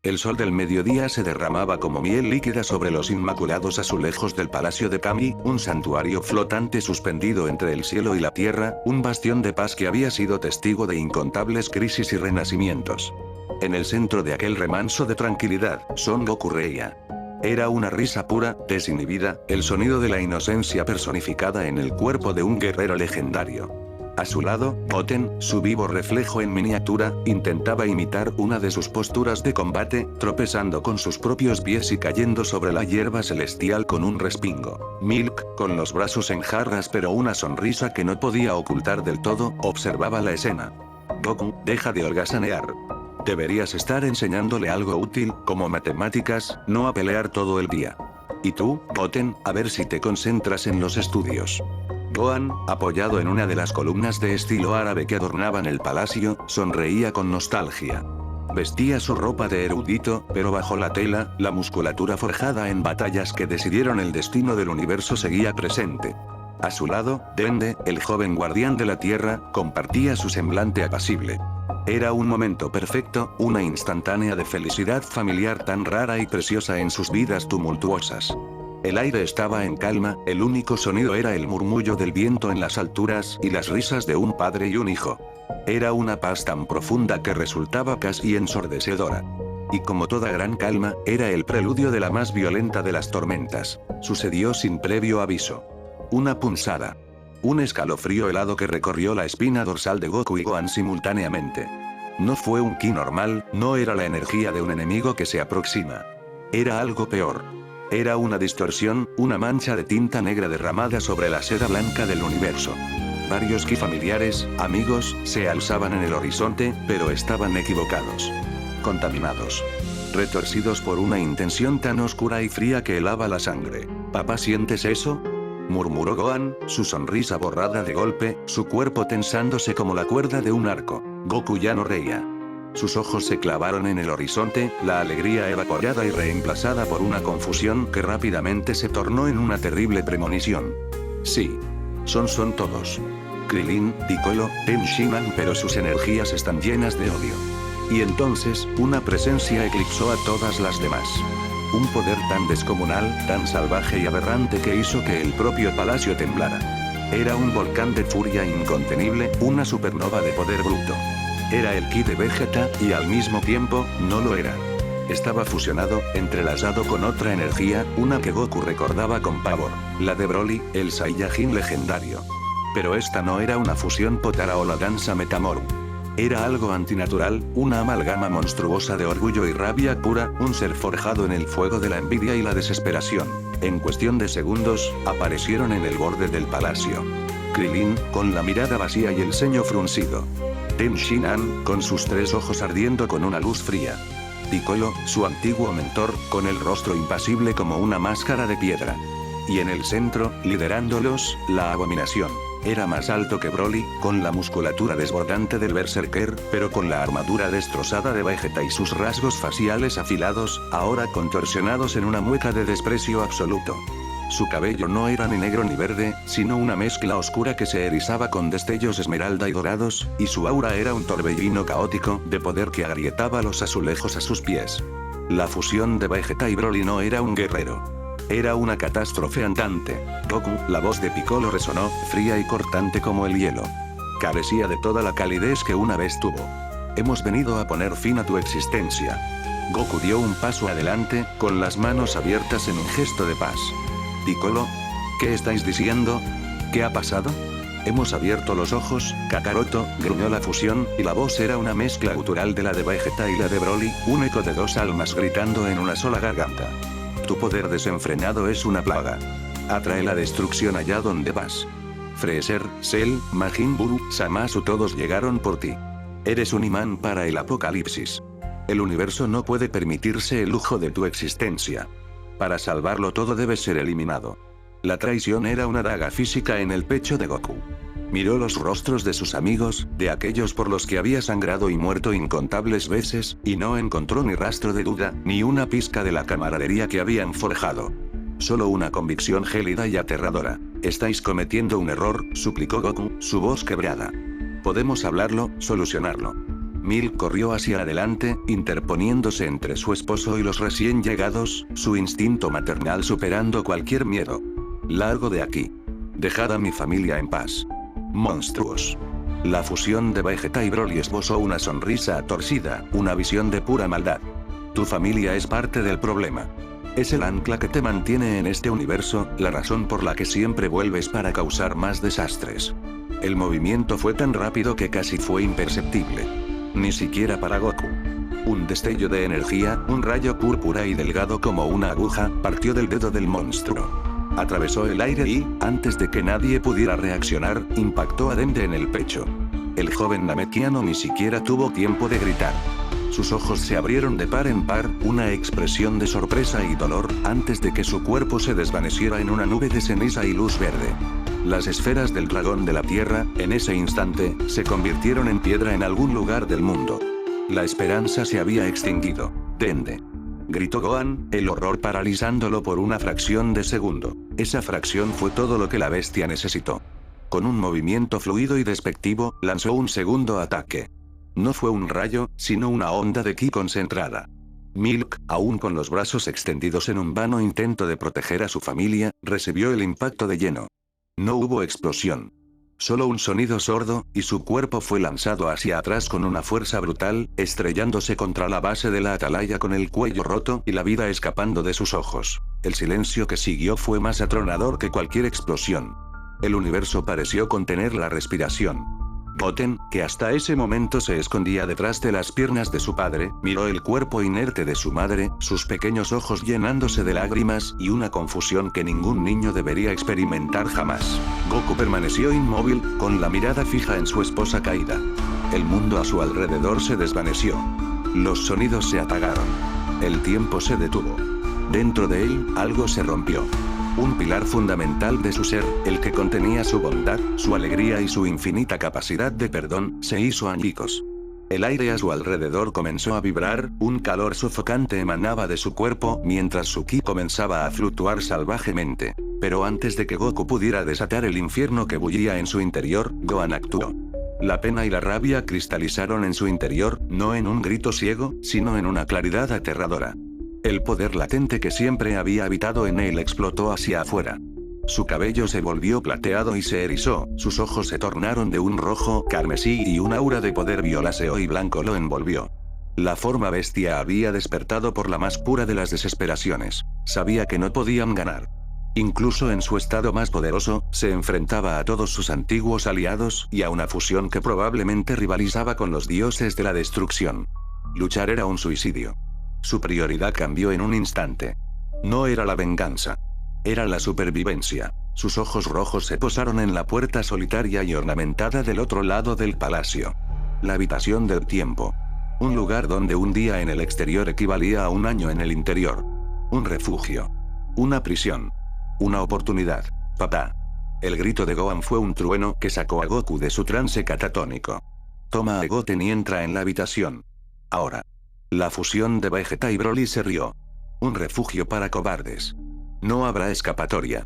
El sol del mediodía se derramaba como miel líquida sobre los inmaculados azulejos del Palacio de Kami, un santuario flotante suspendido entre el cielo y la tierra, un bastión de paz que había sido testigo de incontables crisis y renacimientos. En el centro de aquel remanso de tranquilidad, Son Goku reía. Era una risa pura, desinhibida, el sonido de la inocencia personificada en el cuerpo de un guerrero legendario. A su lado, Goten, su vivo reflejo en miniatura, intentaba imitar una de sus posturas de combate, tropezando con sus propios pies y cayendo sobre la hierba celestial con un respingo. Milk, con los brazos en jarras pero una sonrisa que no podía ocultar del todo, observaba la escena. Goku, deja de holgazanear. Deberías estar enseñándole algo útil, como matemáticas, no a pelear todo el día. Y tú, Goten, a ver si te concentras en los estudios. Gohan, apoyado en una de las columnas de estilo árabe que adornaban el palacio, sonreía con nostalgia. Vestía su ropa de erudito, pero bajo la tela, la musculatura forjada en batallas que decidieron el destino del universo seguía presente. A su lado, Dende, el joven guardián de la tierra, compartía su semblante apacible. Era un momento perfecto, una instantánea de felicidad familiar tan rara y preciosa en sus vidas tumultuosas. El aire estaba en calma, el único sonido era el murmullo del viento en las alturas y las risas de un padre y un hijo. Era una paz tan profunda que resultaba casi ensordecedora. Y como toda gran calma, era el preludio de la más violenta de las tormentas. Sucedió sin previo aviso. Una punzada. Un escalofrío helado que recorrió la espina dorsal de Goku y Gohan simultáneamente. No fue un ki normal, no era la energía de un enemigo que se aproxima. Era algo peor. Era una distorsión, una mancha de tinta negra derramada sobre la seda blanca del universo. Varios ki familiares, amigos, se alzaban en el horizonte, pero estaban equivocados. Contaminados. Retorcidos por una intención tan oscura y fría que helaba la sangre. ¿Papá, sientes eso?, murmuró Gohan, su sonrisa borrada de golpe, su cuerpo tensándose como la cuerda de un arco. Goku ya no reía. Sus ojos se clavaron en el horizonte, la alegría evaporada y reemplazada por una confusión que rápidamente se tornó en una terrible premonición. Sí. Son todos. Krillin, Piccolo, Tenshinhan, pero sus energías están llenas de odio. Y entonces, una presencia eclipsó a todas las demás. Un poder tan descomunal, tan salvaje y aberrante que hizo que el propio palacio temblara. Era un volcán de furia incontenible, una supernova de poder bruto. Era el ki de Vegeta, y al mismo tiempo, no lo era. Estaba fusionado, entrelazado con otra energía, una que Goku recordaba con pavor, la de Broly, el Saiyajin legendario. Pero esta no era una fusión Potara o la danza Metamoru. Era algo antinatural, una amalgama monstruosa de orgullo y rabia pura, un ser forjado en el fuego de la envidia y la desesperación. En cuestión de segundos, aparecieron en el borde del palacio. Krillin, con la mirada vacía y el ceño fruncido. Tenshinhan, con sus 3 ojos ardiendo con una luz fría. Piccolo, su antiguo mentor, con el rostro impasible como una máscara de piedra. Y en el centro, liderándolos, la abominación. Era más alto que Broly, con la musculatura desbordante del Berserker, pero con la armadura destrozada de Vegeta y sus rasgos faciales afilados, ahora contorsionados en una mueca de desprecio absoluto. Su cabello no era ni negro ni verde, sino una mezcla oscura que se erizaba con destellos esmeralda y dorados, y su aura era un torbellino caótico, de poder que agrietaba los azulejos a sus pies. La fusión de Vegeta y Broly no era un guerrero. Era una catástrofe andante. Goku, la voz de Piccolo resonó, fría y cortante como el hielo. Carecía de toda la calidez que una vez tuvo. Hemos venido a poner fin a tu existencia. Goku dio un paso adelante, con las manos abiertas en un gesto de paz. Piccolo, ¿qué estáis diciendo? ¿Qué ha pasado? Hemos abierto los ojos, Kakaroto, gruñó la fusión, y la voz era una mezcla gutural de la de Vegeta y la de Broly, un eco de 2 almas gritando en una sola garganta. Tu poder desenfrenado es una plaga. Atrae la destrucción allá donde vas. Freezer, Cell, Majin Buu, Zamasu todos llegaron por ti. Eres un imán para el apocalipsis. El universo no puede permitirse el lujo de tu existencia. Para salvarlo todo debe ser eliminado. La traición era una daga física en el pecho de Goku. Miró los rostros de sus amigos, de aquellos por los que había sangrado y muerto incontables veces, y no encontró ni rastro de duda, ni una pizca de la camaradería que habían forjado. Solo una convicción gélida y aterradora. Estáis cometiendo un error, suplicó Goku, su voz quebrada. Podemos hablarlo, solucionarlo. Milk corrió hacia adelante, interponiéndose entre su esposo y los recién llegados, su instinto maternal superando cualquier miedo. Largo de aquí. Dejad a mi familia en paz. Monstruos. La fusión de Vegeta y Broly esbozó una sonrisa torcida, una visión de pura maldad. Tu familia es parte del problema. Es el ancla que te mantiene en este universo, la razón por la que siempre vuelves para causar más desastres. El movimiento fue tan rápido que casi fue imperceptible. Ni siquiera para Goku. Un destello de energía, un rayo púrpura y delgado como una aguja, partió del dedo del monstruo. Atravesó el aire y, antes de que nadie pudiera reaccionar, impactó a Dende en el pecho. El joven namekiano ni siquiera tuvo tiempo de gritar. Sus ojos se abrieron de par en par, una expresión de sorpresa y dolor, antes de que su cuerpo se desvaneciera en una nube de ceniza y luz verde. Las esferas del dragón de la tierra, en ese instante, se convirtieron en piedra en algún lugar del mundo. La esperanza se había extinguido. Dende. Gritó Gohan, el horror paralizándolo por una fracción de segundo. Esa fracción fue todo lo que la bestia necesitó. Con un movimiento fluido y despectivo, lanzó un segundo ataque. No fue un rayo, sino una onda de ki concentrada. Milk, aún con los brazos extendidos en un vano intento de proteger a su familia, recibió el impacto de lleno. No hubo explosión. Solo un sonido sordo, y su cuerpo fue lanzado hacia atrás con una fuerza brutal, estrellándose contra la base de la atalaya con el cuello roto y la vida escapando de sus ojos. El silencio que siguió fue más atronador que cualquier explosión. El universo pareció contener la respiración. Goten, que hasta ese momento se escondía detrás de las piernas de su padre, miró el cuerpo inerte de su madre, sus pequeños ojos llenándose de lágrimas y una confusión que ningún niño debería experimentar jamás. Goku permaneció inmóvil, con la mirada fija en su esposa caída. El mundo a su alrededor se desvaneció. Los sonidos se apagaron. El tiempo se detuvo. Dentro de él, algo se rompió. Un pilar fundamental de su ser, el que contenía su bondad, su alegría y su infinita capacidad de perdón, se hizo añicos. El aire a su alrededor comenzó a vibrar, un calor sofocante emanaba de su cuerpo mientras su ki comenzaba a fluctuar salvajemente. Pero antes de que Goku pudiera desatar el infierno que bullía en su interior, Gohan actuó. La pena y la rabia cristalizaron en su interior, no en un grito ciego, sino en una claridad aterradora. El poder latente que siempre había habitado en él explotó hacia afuera. Su cabello se volvió plateado y se erizó, sus ojos se tornaron de un rojo carmesí y un aura de poder violáceo y blanco lo envolvió. La forma bestia había despertado por la más pura de las desesperaciones. Sabía que no podían ganar. Incluso en su estado más poderoso, se enfrentaba a todos sus antiguos aliados y a una fusión que probablemente rivalizaba con los dioses de la destrucción. Luchar era un suicidio. Su prioridad cambió en un instante. No era la venganza. Era la supervivencia. Sus ojos rojos se posaron en la puerta solitaria y ornamentada del otro lado del palacio. La habitación del tiempo. Un lugar donde un día en el exterior equivalía a un año en el interior. Un refugio. Una prisión. Una oportunidad. Papá. El grito de Gohan fue un trueno que sacó a Goku de su trance catatónico. Toma a Goten y entra en la habitación. Ahora. La fusión de Vegeta y Broly se rió. Un refugio para cobardes. No habrá escapatoria.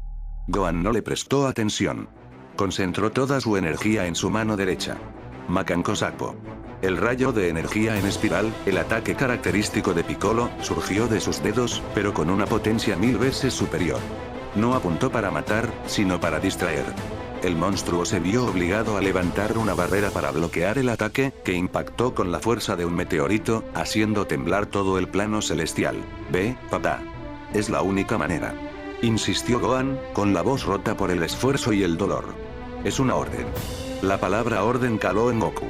Gohan no le prestó atención. Concentró toda su energía en su mano derecha. Macanco Sapo. El rayo de energía en espiral, el ataque característico de Piccolo, surgió de sus dedos, pero con una potencia 1000 veces superior. No apuntó para matar, sino para distraer. El monstruo se vio obligado a levantar una barrera para bloquear el ataque, que impactó con la fuerza de un meteorito, haciendo temblar todo el plano celestial. Ve, papá. Es la única manera. Insistió Gohan, con la voz rota por el esfuerzo y el dolor. Es una orden. La palabra orden caló en Goku.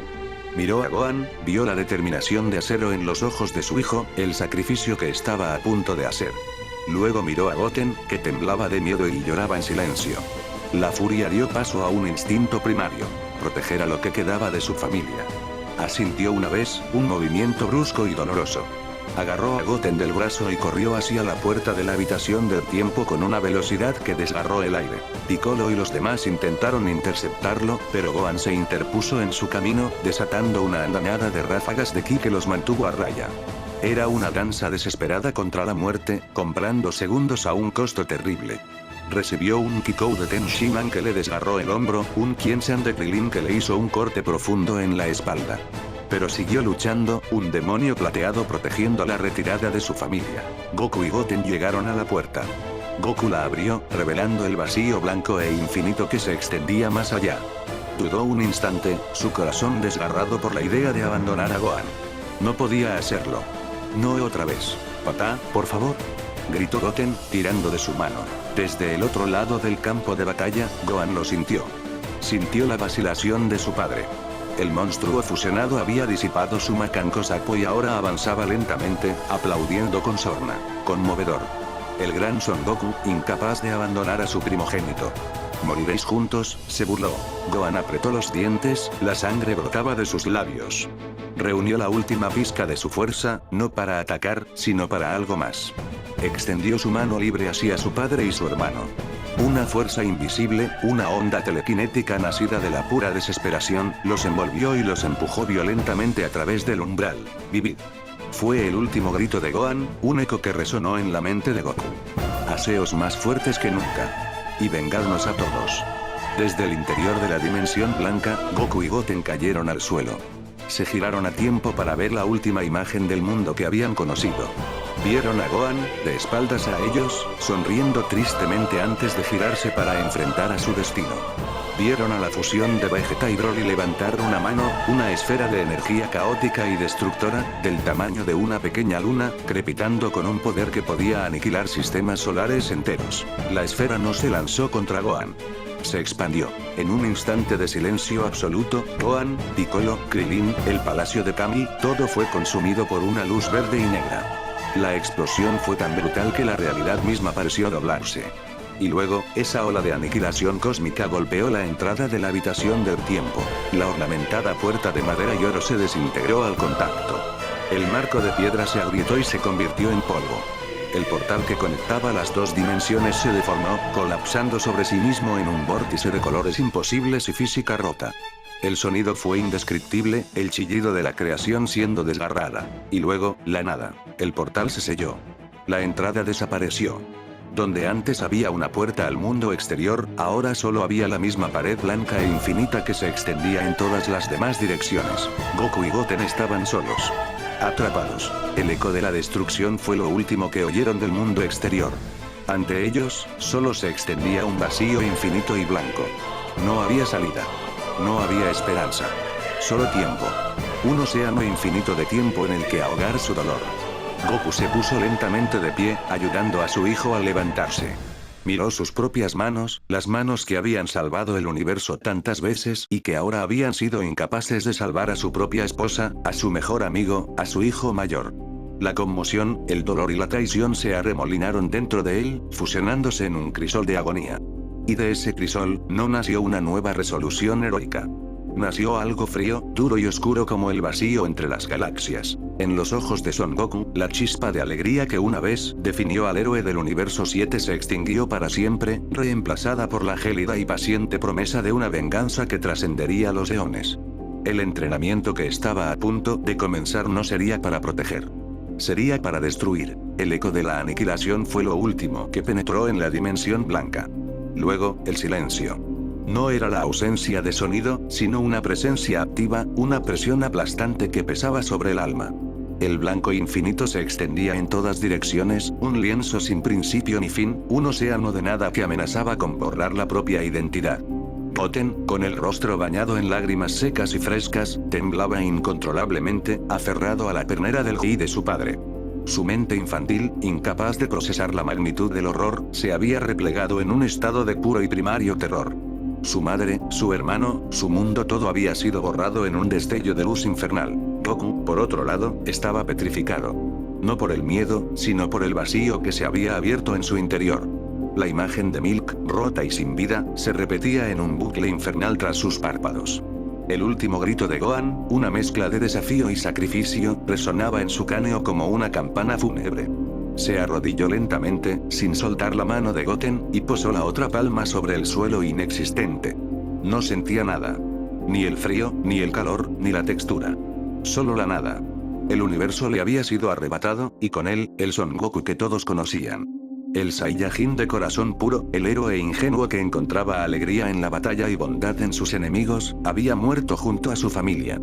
Miró a Gohan, vio la determinación de acero en los ojos de su hijo, el sacrificio que estaba a punto de hacer. Luego miró a Goten, que temblaba de miedo y lloraba en silencio. La furia dio paso a un instinto primario, proteger a lo que quedaba de su familia. Asintió una vez, un movimiento brusco y doloroso. Agarró a Goten del brazo y corrió hacia la puerta de la habitación del tiempo con una velocidad que desgarró el aire. Piccolo y los demás intentaron interceptarlo, pero Gohan se interpuso en su camino, desatando una andanada de ráfagas de ki que los mantuvo a raya. Era una danza desesperada contra la muerte, comprando segundos a un costo terrible. Recibió un Kikou de Tenshinhan que le desgarró el hombro, un Qianxian de Krilin que le hizo un corte profundo en la espalda. Pero siguió luchando, un demonio plateado protegiendo la retirada de su familia. Goku y Goten llegaron a la puerta. Goku la abrió, revelando el vacío blanco e infinito que se extendía más allá. Dudó un instante, su corazón desgarrado por la idea de abandonar a Gohan. No podía hacerlo. No otra vez. Papá, por favor. Gritó Goten, tirando de su mano. Desde el otro lado del campo de batalla, Gohan lo sintió. Sintió la vacilación de su padre. El monstruo fusionado había disipado su Makanko Sapo y ahora avanzaba lentamente, aplaudiendo con sorna. Conmovedor. El gran Son Goku, incapaz de abandonar a su primogénito. «Moriréis juntos», se burló. Gohan apretó los dientes, la sangre brotaba de sus labios. Reunió la última pizca de su fuerza, no para atacar, sino para algo más. Extendió su mano libre hacia su padre y su hermano. Una fuerza invisible, una onda telequinética nacida de la pura desesperación, los envolvió y los empujó violentamente a través del umbral. «Vivid». Fue el último grito de Gohan, un eco que resonó en la mente de Goku. «Haceos más fuertes que nunca. Y vengadnos a todos». Desde el interior de la dimensión blanca, Goku y Goten cayeron al suelo. Se giraron a tiempo para ver la última imagen del mundo que habían conocido. Vieron a Gohan, de espaldas a ellos, sonriendo tristemente antes de girarse para enfrentar a su destino. Vieron a la fusión de Vegeta y Broly levantar una mano, una esfera de energía caótica y destructora, del tamaño de una pequeña luna, crepitando con un poder que podía aniquilar sistemas solares enteros. La esfera no se lanzó contra Gohan. Se expandió. En un instante de silencio absoluto, Gohan, Piccolo, Krillin, el palacio de Kami, todo fue consumido por una luz verde y negra. La explosión fue tan brutal que la realidad misma pareció doblarse. Y luego, esa ola de aniquilación cósmica golpeó la entrada de la habitación del tiempo. La ornamentada puerta de madera y oro se desintegró al contacto. El marco de piedra se agrietó y se convirtió en polvo. El portal que conectaba las dos dimensiones se deformó, colapsando sobre sí mismo en un vórtice de colores imposibles y física rota. El sonido fue indescriptible, el chillido de la creación siendo desgarrada. Y luego, la nada. El portal se selló. La entrada desapareció. Donde antes había una puerta al mundo exterior, ahora solo había la misma pared blanca e infinita que se extendía en todas las demás direcciones. Goku y Goten estaban solos. Atrapados. El eco de la destrucción fue lo último que oyeron del mundo exterior. Ante ellos, solo se extendía un vacío infinito y blanco. No había salida. No había esperanza. Solo tiempo. Un océano infinito de tiempo en el que ahogar su dolor. Goku se puso lentamente de pie, ayudando a su hijo a levantarse. Miró sus propias manos, las manos que habían salvado el universo tantas veces y que ahora habían sido incapaces de salvar a su propia esposa, a su mejor amigo, a su hijo mayor. La conmoción, el dolor y la traición se arremolinaron dentro de él, fusionándose en un crisol de agonía. Y de ese crisol, no nació una nueva resolución heroica. Nació algo frío, duro y oscuro como el vacío entre las galaxias. En los ojos de Son Goku, la chispa de alegría que una vez definió al héroe del universo 7 se extinguió para siempre, reemplazada por la gélida y paciente promesa de una venganza que trascendería los eones. El entrenamiento que estaba a punto de comenzar no sería para proteger. Sería para destruir. El eco de la aniquilación fue lo último que penetró en la dimensión blanca. Luego, el silencio. No era la ausencia de sonido, sino una presencia activa, una presión aplastante que pesaba sobre el alma. El blanco infinito se extendía en todas direcciones, un lienzo sin principio ni fin, un océano de nada que amenazaba con borrar la propia identidad. Goten, con el rostro bañado en lágrimas secas y frescas, temblaba incontrolablemente, aferrado a la pernera del ki de su padre. Su mente infantil, incapaz de procesar la magnitud del horror, se había replegado en un estado de puro y primario terror. Su madre, su hermano, su mundo todo había sido borrado en un destello de luz infernal. Goku, por otro lado, estaba petrificado. No por el miedo, sino por el vacío que se había abierto en su interior. La imagen de Milk, rota y sin vida, se repetía en un bucle infernal tras sus párpados. El último grito de Gohan, una mezcla de desafío y sacrificio, resonaba en su cráneo como una campana fúnebre. Se arrodilló lentamente, sin soltar la mano de Goten, y posó la otra palma sobre el suelo inexistente. No sentía nada. Ni el frío, ni el calor, ni la textura. Solo la nada. El universo le había sido arrebatado, y con él, el Son Goku que todos conocían. El Saiyajin de corazón puro, el héroe ingenuo que encontraba alegría en la batalla y bondad en sus enemigos, había muerto junto a su familia.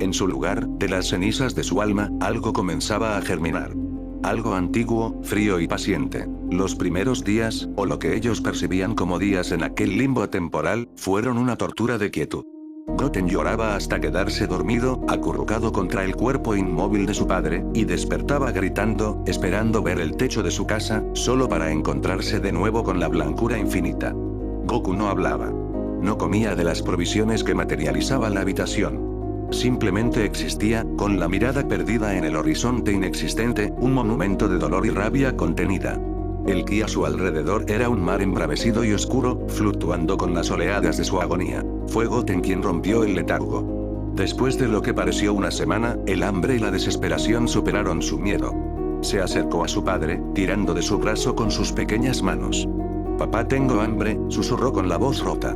En su lugar, de las cenizas de su alma, algo comenzaba a germinar. Algo antiguo, frío y paciente. Los primeros días, o lo que ellos percibían como días en aquel limbo temporal, fueron una tortura de quietud. Goten lloraba hasta quedarse dormido, acurrucado contra el cuerpo inmóvil de su padre, y despertaba gritando, esperando ver el techo de su casa, solo para encontrarse de nuevo con la blancura infinita. Goku no hablaba. No comía de las provisiones que materializaban la habitación. Simplemente existía, con la mirada perdida en el horizonte inexistente, un monumento de dolor y rabia contenida. El ki a su alrededor era un mar embravecido y oscuro, fluctuando con las oleadas de su agonía. Fue Goten quien rompió el letargo. Después de lo que pareció una semana, el hambre y la desesperación superaron su miedo. Se acercó a su padre, tirando de su brazo con sus pequeñas manos. «Papá, tengo hambre», susurró con la voz rota.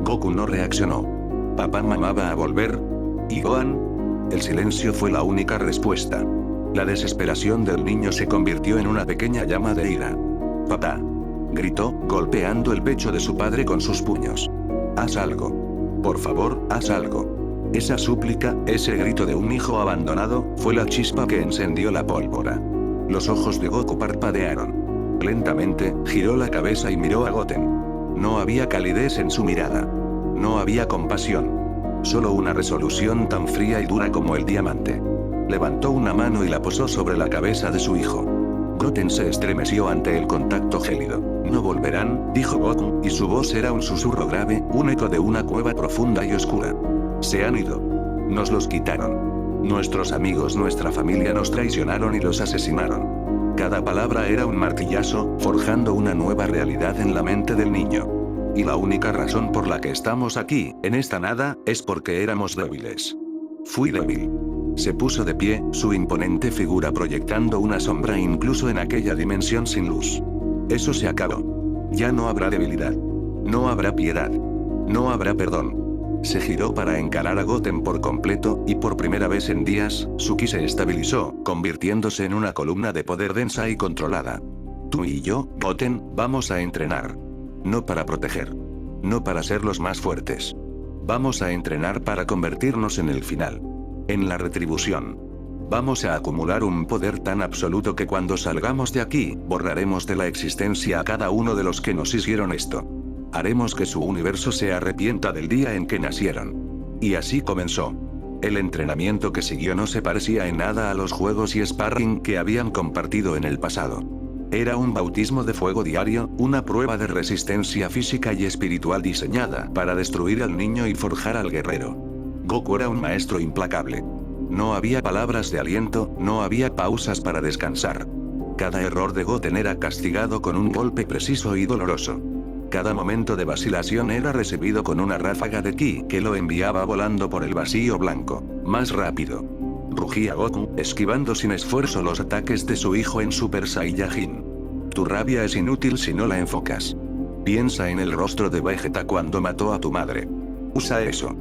Goku no reaccionó. «Papá, mamá va a volver. ¿Y Gohan?». El silencio fue la única respuesta. La desesperación del niño se convirtió en una pequeña llama de ira. «Papá», gritó, golpeando el pecho de su padre con sus puños. «Haz algo. Por favor, haz algo». Esa súplica, ese grito de un hijo abandonado, fue la chispa que encendió la pólvora. Los ojos de Goku parpadearon. Lentamente, giró la cabeza y miró a Goten. No había calidez en su mirada. No había compasión. Solo una resolución tan fría y dura como el diamante. Levantó una mano y la posó sobre la cabeza de su hijo. Goten se estremeció ante el contacto gélido. «No volverán», dijo Goku, y su voz era un susurro grave, un eco de una cueva profunda y oscura. «Se han ido. Nos los quitaron. Nuestros amigos, nuestra familia nos traicionaron y los asesinaron». Cada palabra era un martillazo, forjando una nueva realidad en la mente del niño. Y la única razón por la que estamos aquí, en esta nada, es porque éramos débiles. Fui débil. Se puso de pie, su imponente figura proyectando una sombra incluso en aquella dimensión sin luz. Eso se acabó. Ya no habrá debilidad. No habrá piedad. No habrá perdón. Se giró para encarar a Goten por completo, y por primera vez en días, su ki se estabilizó, convirtiéndose en una columna de poder densa y controlada. «Tú y yo, Goten, vamos a entrenar. No para proteger. No para ser los más fuertes. Vamos a entrenar para convertirnos en el final. En la retribución. Vamos a acumular un poder tan absoluto que cuando salgamos de aquí, borraremos de la existencia a cada uno de los que nos hicieron esto. Haremos que su universo se arrepienta del día en que nacieron». Y así comenzó. El entrenamiento que siguió no se parecía en nada a los juegos y sparring que habían compartido en el pasado. Era un bautismo de fuego diario, una prueba de resistencia física y espiritual diseñada para destruir al niño y forjar al guerrero. Goku era un maestro implacable. No había palabras de aliento, no había pausas para descansar. Cada error de Goten era castigado con un golpe preciso y doloroso. Cada momento de vacilación era recibido con una ráfaga de ki que lo enviaba volando por el vacío blanco, más rápido. Rugía Goku, esquivando sin esfuerzo los ataques de su hijo en Super Saiyajin. Tu rabia es inútil si no la enfocas. Piensa en el rostro de Vegeta cuando mató a tu madre. Usa eso.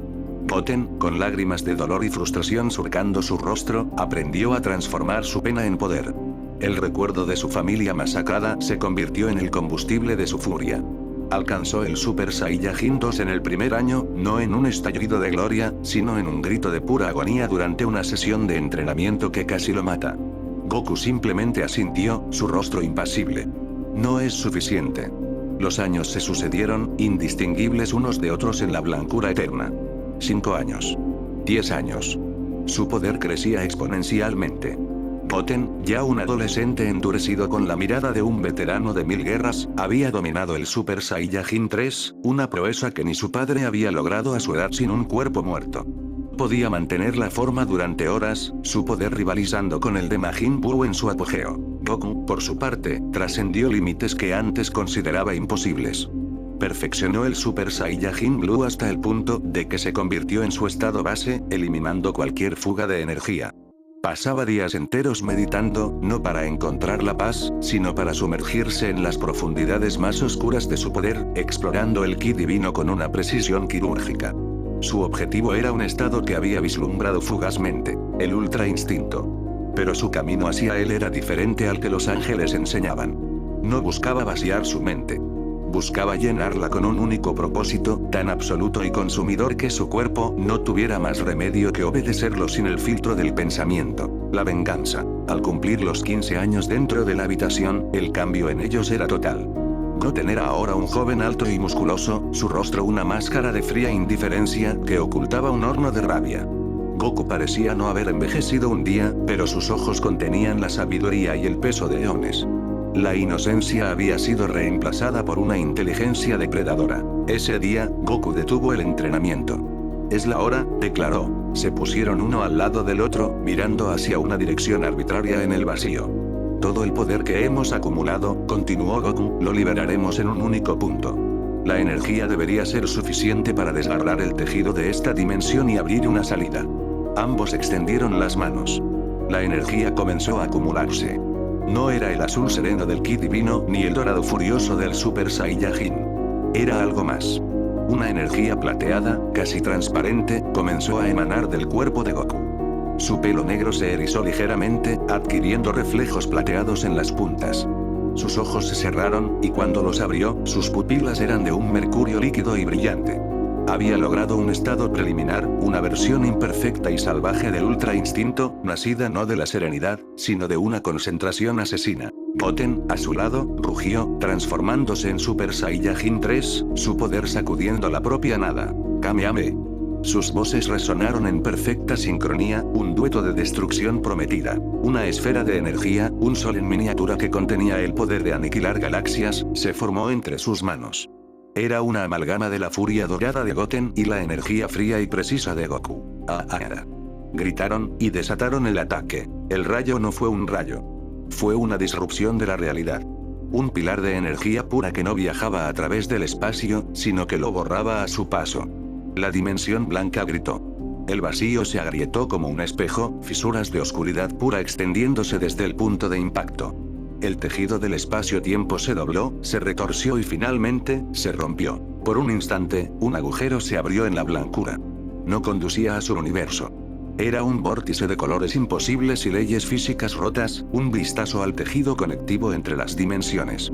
Goten, con lágrimas de dolor y frustración surcando su rostro, aprendió a transformar su pena en poder. El recuerdo de su familia masacrada se convirtió en el combustible de su furia. Alcanzó el Super Saiyajin 2 en el primer año, no en un estallido de gloria, sino en un grito de pura agonía durante una sesión de entrenamiento que casi lo mata. Goku simplemente asintió, su rostro impasible. No es suficiente. Los años se sucedieron, indistinguibles unos de otros en la blancura eterna. 5 años. 10 años. Su poder crecía exponencialmente. Goten, ya un adolescente endurecido con la mirada de un veterano de 1000 guerras, había dominado el Super Saiyajin 3, una proeza que ni su padre había logrado a su edad sin un cuerpo muerto. Podía mantener la forma durante horas, su poder rivalizando con el de Majin Buu en su apogeo. Goku, por su parte, trascendió límites que antes consideraba imposibles. Perfeccionó el Super Saiyajin Blue hasta el punto de que se convirtió en su estado base, eliminando cualquier fuga de energía. Pasaba días enteros meditando, no para encontrar la paz, sino para sumergirse en las profundidades más oscuras de su poder, explorando el ki divino con una precisión quirúrgica. Su objetivo era un estado que había vislumbrado fugazmente, el ultra instinto. Pero su camino hacia él era diferente al que los ángeles enseñaban. No buscaba vaciar su mente. Buscaba llenarla con un único propósito, tan absoluto y consumidor que su cuerpo no tuviera más remedio que obedecerlo sin el filtro del pensamiento. La venganza. Al cumplir los 15 años dentro de la habitación, el cambio en ellos era total. Goten era ahora un joven alto y musculoso, su rostro una máscara de fría indiferencia que ocultaba un horno de rabia. Goku parecía no haber envejecido un día, pero sus ojos contenían la sabiduría y el peso de eones. La inocencia había sido reemplazada por una inteligencia depredadora. Ese día, Goku detuvo el entrenamiento. Es la hora, declaró. Se pusieron uno al lado del otro, mirando hacia una dirección arbitraria en el vacío. Todo el poder que hemos acumulado, continuó Goku, lo liberaremos en un único punto. La energía debería ser suficiente para desgarrar el tejido de esta dimensión y abrir una salida. Ambos extendieron las manos. La energía comenzó a acumularse. No era el azul sereno del ki divino, ni el dorado furioso del Super Saiyajin. Era algo más. Una energía plateada, casi transparente, comenzó a emanar del cuerpo de Goku. Su pelo negro se erizó ligeramente, adquiriendo reflejos plateados en las puntas. Sus ojos se cerraron, y cuando los abrió, sus pupilas eran de un mercurio líquido y brillante. Había logrado un estado preliminar, una versión imperfecta y salvaje del ultra instinto, nacida no de la serenidad, sino de una concentración asesina. Goten, a su lado, rugió, transformándose en Super Saiyajin 3, su poder sacudiendo la propia nada. Kameame. Sus voces resonaron en perfecta sincronía, un dueto de destrucción prometida. Una esfera de energía, un sol en miniatura que contenía el poder de aniquilar galaxias, se formó entre sus manos. Era una amalgama de la furia dorada de Goten y la energía fría y precisa de Goku. ¡Ah! Gritaron, y desataron el ataque. El rayo no fue un rayo. Fue una disrupción de la realidad. Un pilar de energía pura que no viajaba a través del espacio, sino que lo borraba a su paso. La dimensión blanca gritó. El vacío se agrietó como un espejo, fisuras de oscuridad pura extendiéndose desde el punto de impacto. El tejido del espacio-tiempo se dobló, se retorció y finalmente, se rompió. Por un instante, un agujero se abrió en la blancura. No conducía a su universo. Era un vórtice de colores imposibles y leyes físicas rotas, un vistazo al tejido conectivo entre las dimensiones.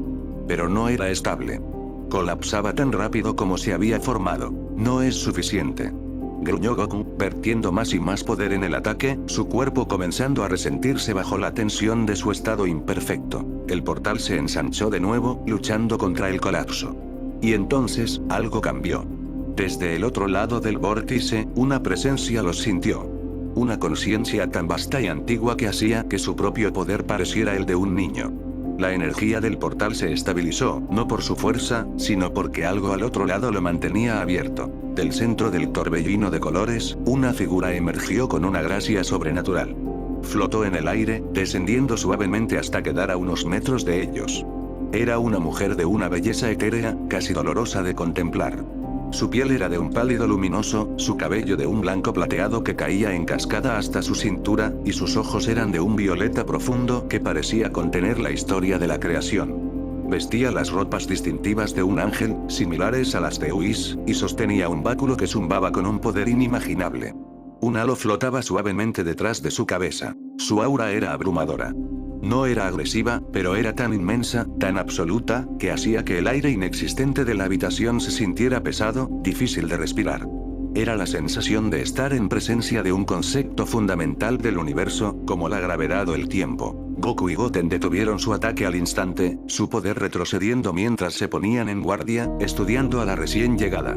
Pero no era estable. Colapsaba tan rápido como se había formado. No es suficiente. Gruñó Goku, vertiendo más y más poder en el ataque, su cuerpo comenzando a resentirse bajo la tensión de su estado imperfecto. El portal se ensanchó de nuevo, luchando contra el colapso. Y entonces, algo cambió. Desde el otro lado del vórtice, una presencia los sintió. Una conciencia tan vasta y antigua que hacía que su propio poder pareciera el de un niño. La energía del portal se estabilizó, no por su fuerza, sino porque algo al otro lado lo mantenía abierto. Del centro del torbellino de colores, una figura emergió con una gracia sobrenatural. Flotó en el aire, descendiendo suavemente hasta quedar a unos metros de ellos. Era una mujer de una belleza etérea, casi dolorosa de contemplar. Su piel era de un pálido luminoso, su cabello de un blanco plateado que caía en cascada hasta su cintura, y sus ojos eran de un violeta profundo que parecía contener la historia de la creación. Vestía las ropas distintivas de un ángel, similares a las de Whis, y sostenía un báculo que zumbaba con un poder inimaginable. Un halo flotaba suavemente detrás de su cabeza. Su aura era abrumadora. No era agresiva, pero era tan inmensa, tan absoluta, que hacía que el aire inexistente de la habitación se sintiera pesado, difícil de respirar. Era la sensación de estar en presencia de un concepto fundamental del universo, como la gravedad o el tiempo. Goku y Goten detuvieron su ataque al instante, su poder retrocediendo mientras se ponían en guardia, estudiando a la recién llegada.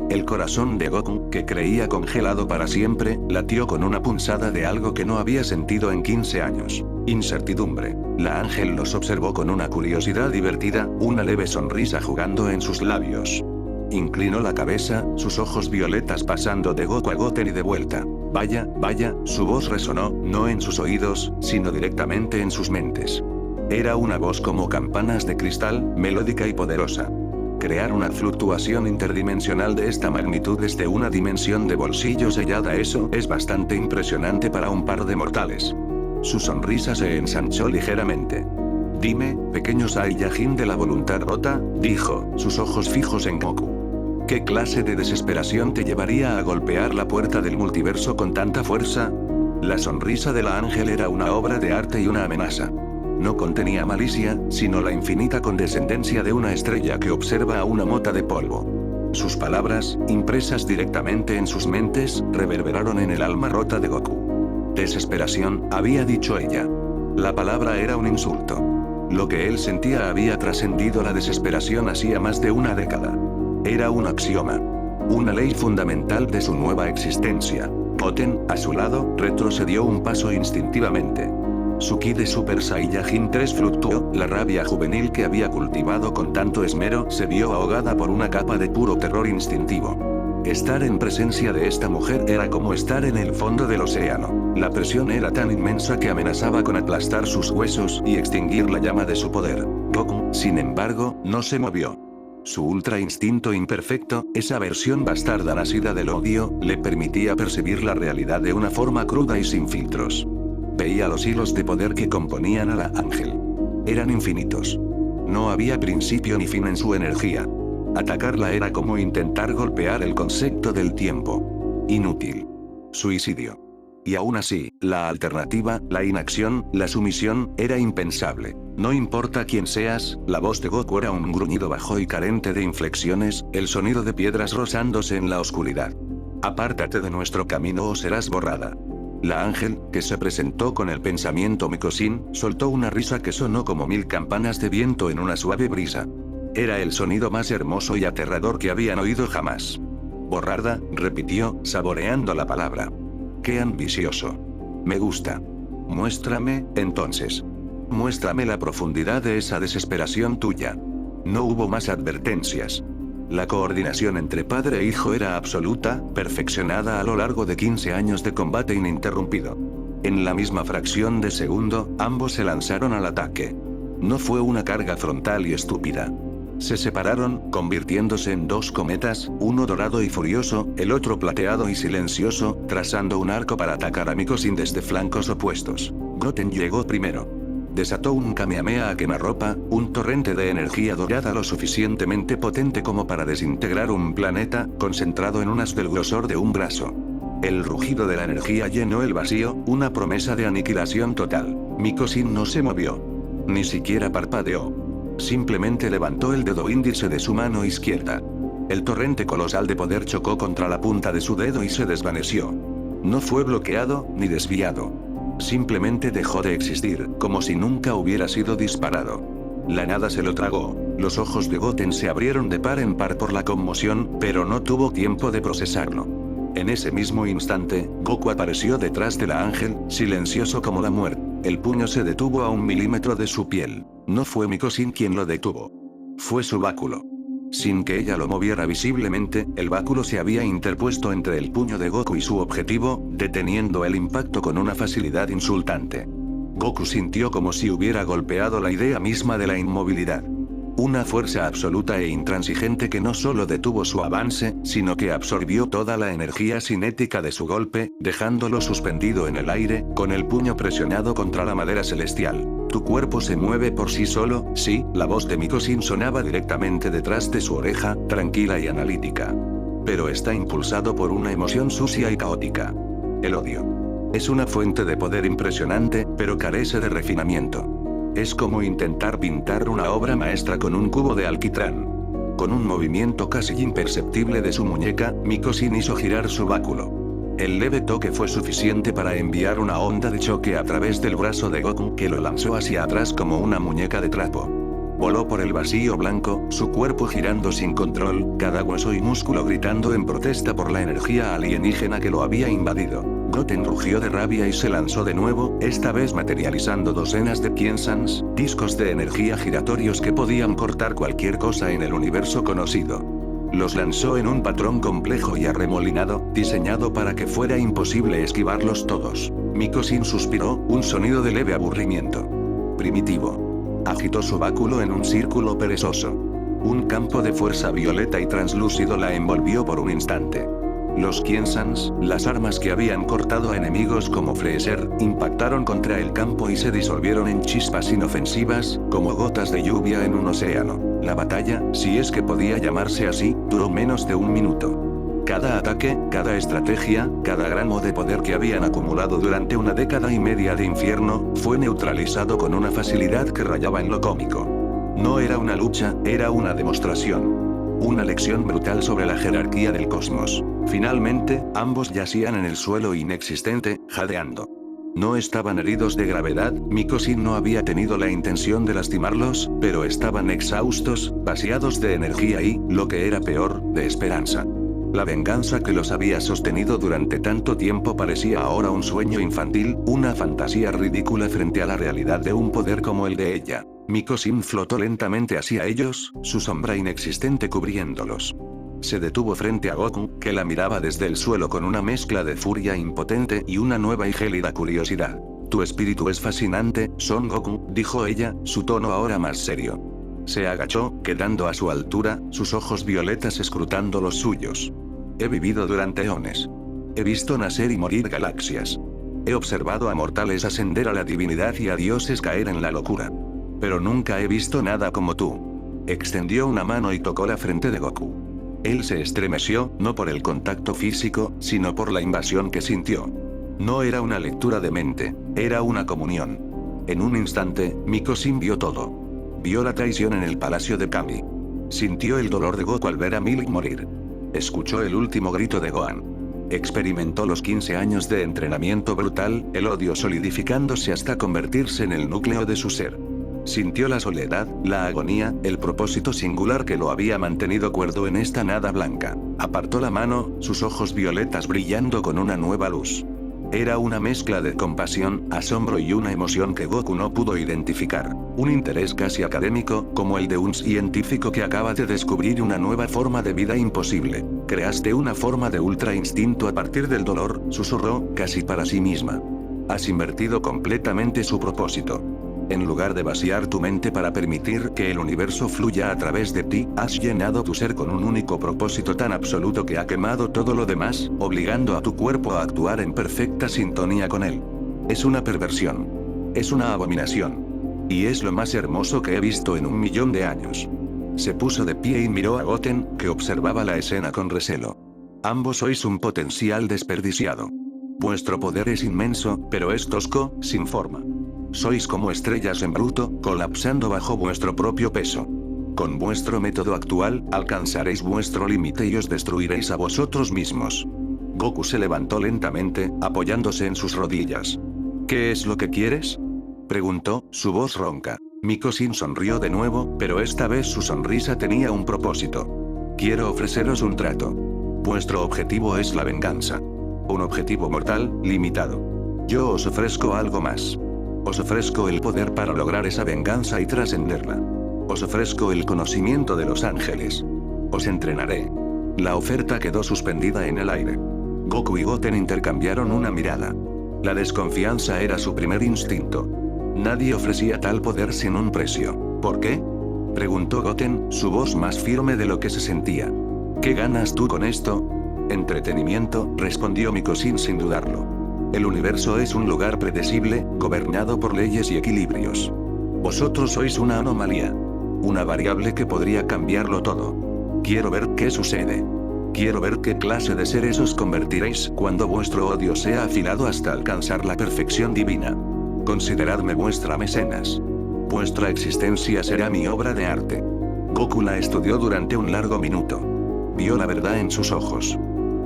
El corazón de Goku, que creía congelado para siempre, latió con una punzada de algo que no había sentido en 15 años. Incertidumbre. La ángel los observó con una curiosidad divertida, una leve sonrisa jugando en sus labios. Inclinó la cabeza, sus ojos violetas pasando de Goku a Goten y de vuelta. Vaya, su voz resonó, no en sus oídos, sino directamente en sus mentes. Era una voz como campanas de cristal, melódica y poderosa. Crear una fluctuación interdimensional de esta magnitud desde una dimensión de bolsillo sellada, eso es bastante impresionante para un par de mortales. Su sonrisa se ensanchó ligeramente. Dime, pequeño Saiyajin de la voluntad rota, dijo, sus ojos fijos en Goku. ¿Qué clase de desesperación te llevaría a golpear la puerta del multiverso con tanta fuerza? La sonrisa de la ángel era una obra de arte y una amenaza. No contenía malicia, sino la infinita condescendencia de una estrella que observa a una mota de polvo. Sus palabras, impresas directamente en sus mentes, reverberaron en el alma rota de Goku. Desesperación, había dicho ella. La palabra era un insulto. Lo que él sentía había trascendido la desesperación hacía más de una década. Era un axioma. Una ley fundamental de su nueva existencia. Goten, a su lado, retrocedió un paso instintivamente. Su ki de Super Saiyajin 3 fluctuó, la rabia juvenil que había cultivado con tanto esmero se vio ahogada por una capa de puro terror instintivo. Estar en presencia de esta mujer era como estar en el fondo del océano. La presión era tan inmensa que amenazaba con aplastar sus huesos y extinguir la llama de su poder. Goku, sin embargo, no se movió. Su ultra instinto imperfecto, esa versión bastarda nacida del odio, le permitía percibir la realidad de una forma cruda y sin filtros. Veía los hilos de poder que componían a la Ángel. Eran infinitos. No había principio ni fin en su energía. Atacarla era como intentar golpear el concepto del tiempo. Inútil. Suicidio. Y aún así, la alternativa, la inacción, la sumisión, era impensable. No importa quién seas, la voz de Goku era un gruñido bajo y carente de inflexiones, el sonido de piedras rozándose en la oscuridad. Apártate de nuestro camino o serás borrada. La Ángel, que se presentó con el pensamiento Mikosin, soltó una risa que sonó como 1000 campanas de viento en una suave brisa. Era el sonido más hermoso y aterrador que habían oído jamás. Borrada, repitió, saboreando la palabra. ¡Qué ambicioso! Me gusta. Muéstrame, entonces. Muéstrame la profundidad de esa desesperación tuya. No hubo más advertencias. La coordinación entre padre e hijo era absoluta, perfeccionada a lo largo de 15 años de combate ininterrumpido. En la misma fracción de segundo, ambos se lanzaron al ataque. No fue una carga frontal y estúpida. Se separaron, convirtiéndose en dos cometas, uno dorado y furioso, el otro plateado y silencioso, trazando un arco para atacar a Mikosin desde flancos opuestos. Goten llegó primero. Desató un Kamehameha a quemarropa, un torrente de energía dorada lo suficientemente potente como para desintegrar un planeta, concentrado en un haz del grosor de un brazo. El rugido de la energía llenó el vacío, una promesa de aniquilación total. Mikosin no se movió. Ni siquiera parpadeó. Simplemente levantó el dedo índice de su mano izquierda. El torrente colosal de poder chocó contra la punta de su dedo y se desvaneció. No fue bloqueado, ni desviado. Simplemente dejó de existir, como si nunca hubiera sido disparado. La nada se lo tragó. Los ojos de Goten se abrieron de par en par por la conmoción, pero no tuvo tiempo de procesarlo. En ese mismo instante, Goku apareció detrás de la Ángel, silencioso como la muerte. El puño se detuvo a 1 milímetro de su piel. No fue Mikosin quien lo detuvo. Fue su báculo. Sin que ella lo moviera visiblemente, el báculo se había interpuesto entre el puño de Goku y su objetivo, deteniendo el impacto con una facilidad insultante. Goku sintió como si hubiera golpeado la idea misma de la inmovilidad. Una fuerza absoluta e intransigente que no solo detuvo su avance, sino que absorbió toda la energía cinética de su golpe, dejándolo suspendido en el aire, con el puño presionado contra la madera celestial. Tu cuerpo se mueve por sí solo, sí, la voz de Mikosin sonaba directamente detrás de su oreja, tranquila y analítica. Pero está impulsado por una emoción sucia y caótica. El odio. Es una fuente de poder impresionante, pero carece de refinamiento. Es como intentar pintar una obra maestra con un cubo de alquitrán. Con un movimiento casi imperceptible de su muñeca, Mikosin hizo girar su báculo. El leve toque fue suficiente para enviar una onda de choque a través del brazo de Goku que lo lanzó hacia atrás como una muñeca de trapo. Voló por el vacío blanco, su cuerpo girando sin control, cada hueso y músculo gritando en protesta por la energía alienígena que lo había invadido. Goten rugió de rabia y se lanzó de nuevo, esta vez materializando docenas de Kiensans, discos de energía giratorios que podían cortar cualquier cosa en el universo conocido. Los lanzó en un patrón complejo y arremolinado, diseñado para que fuera imposible esquivarlos todos. Mikosin suspiró, un sonido de leve aburrimiento. Primitivo. Agitó su báculo en un círculo perezoso. Un campo de fuerza violeta y translúcido la envolvió por un instante. Los Kiensans, las armas que habían cortado a enemigos como Freezer, impactaron contra el campo y se disolvieron en chispas inofensivas, como gotas de lluvia en un océano. La batalla, si es que podía llamarse así, duró menos de 1 minuto. Cada ataque, cada estrategia, cada gramo de poder que habían acumulado durante una década y media de infierno, fue neutralizado con una facilidad que rayaba en lo cómico. No era una lucha, era una demostración. Una lección brutal sobre la jerarquía del cosmos. Finalmente, ambos yacían en el suelo inexistente, jadeando. No estaban heridos de gravedad, Mikosin no había tenido la intención de lastimarlos, pero estaban exhaustos, vaciados de energía y, lo que era peor, de esperanza. La venganza que los había sostenido durante tanto tiempo parecía ahora un sueño infantil, una fantasía ridícula frente a la realidad de un poder como el de ella. Mikosin flotó lentamente hacia ellos, su sombra inexistente cubriéndolos. Se detuvo frente a Goku, que la miraba desde el suelo con una mezcla de furia impotente y una nueva y gélida curiosidad. Tu espíritu es fascinante, Son Goku, dijo ella, su tono ahora más serio. Se agachó, quedando a su altura, sus ojos violetas escrutando los suyos. He vivido durante eones. He visto nacer y morir galaxias. He observado a mortales ascender a la divinidad y a dioses caer en la locura. Pero nunca he visto nada como tú. Extendió una mano y tocó la frente de Goku. Él se estremeció, no por el contacto físico, sino por la invasión que sintió. No era una lectura de mente, era una comunión. En un instante, Mikosin vio todo. Vio la traición en el palacio de Kami. Sintió el dolor de Goku al ver a Milk morir. Escuchó el último grito de Gohan. Experimentó los 15 años de entrenamiento brutal, el odio solidificándose hasta convertirse en el núcleo de su ser. Sintió la soledad, la agonía, el propósito singular que lo había mantenido cuerdo en esta nada blanca. Apartó la mano, sus ojos violetas brillando con una nueva luz. Era una mezcla de compasión, asombro y una emoción que Goku no pudo identificar. Un interés casi académico, como el de un científico que acaba de descubrir una nueva forma de vida imposible. Creaste una forma de ultra instinto a partir del dolor, susurró, casi para sí misma. Has invertido completamente su propósito. En lugar de vaciar tu mente para permitir que el universo fluya a través de ti, has llenado tu ser con un único propósito tan absoluto que ha quemado todo lo demás, obligando a tu cuerpo a actuar en perfecta sintonía con él. Es una perversión. Es una abominación. Y es lo más hermoso que he visto en 1.000.000 de años. Se puso de pie y miró a Goten, que observaba la escena con recelo. Ambos sois un potencial desperdiciado. Vuestro poder es inmenso, pero es tosco, sin forma. Sois como estrellas en bruto, colapsando bajo vuestro propio peso. Con vuestro método actual, alcanzaréis vuestro límite y os destruiréis a vosotros mismos. Goku se levantó lentamente, apoyándose en sus rodillas. ¿Qué es lo que quieres?, preguntó, su voz ronca. Mikosin sonrió de nuevo, pero esta vez su sonrisa tenía un propósito. Quiero ofreceros un trato. Vuestro objetivo es la venganza. Un objetivo mortal, limitado. Yo os ofrezco algo más. Os ofrezco el poder para lograr esa venganza y trascenderla. Os ofrezco el conocimiento de los ángeles. Os entrenaré. La oferta quedó suspendida en el aire. Goku y Goten intercambiaron una mirada. La desconfianza era su primer instinto. Nadie ofrecía tal poder sin un precio. ¿Por qué?, preguntó Goten, su voz más firme de lo que se sentía. ¿Qué ganas tú con esto? Entretenimiento, respondió Mikosin sin dudarlo. El universo es un lugar predecible, gobernado por leyes y equilibrios. Vosotros sois una anomalía. Una variable que podría cambiarlo todo. Quiero ver qué sucede. Quiero ver qué clase de seres os convertiréis cuando vuestro odio sea afilado hasta alcanzar la perfección divina. Consideradme vuestra mecenas. Vuestra existencia será mi obra de arte. Goku la estudió durante un largo minuto. Vio la verdad en sus ojos.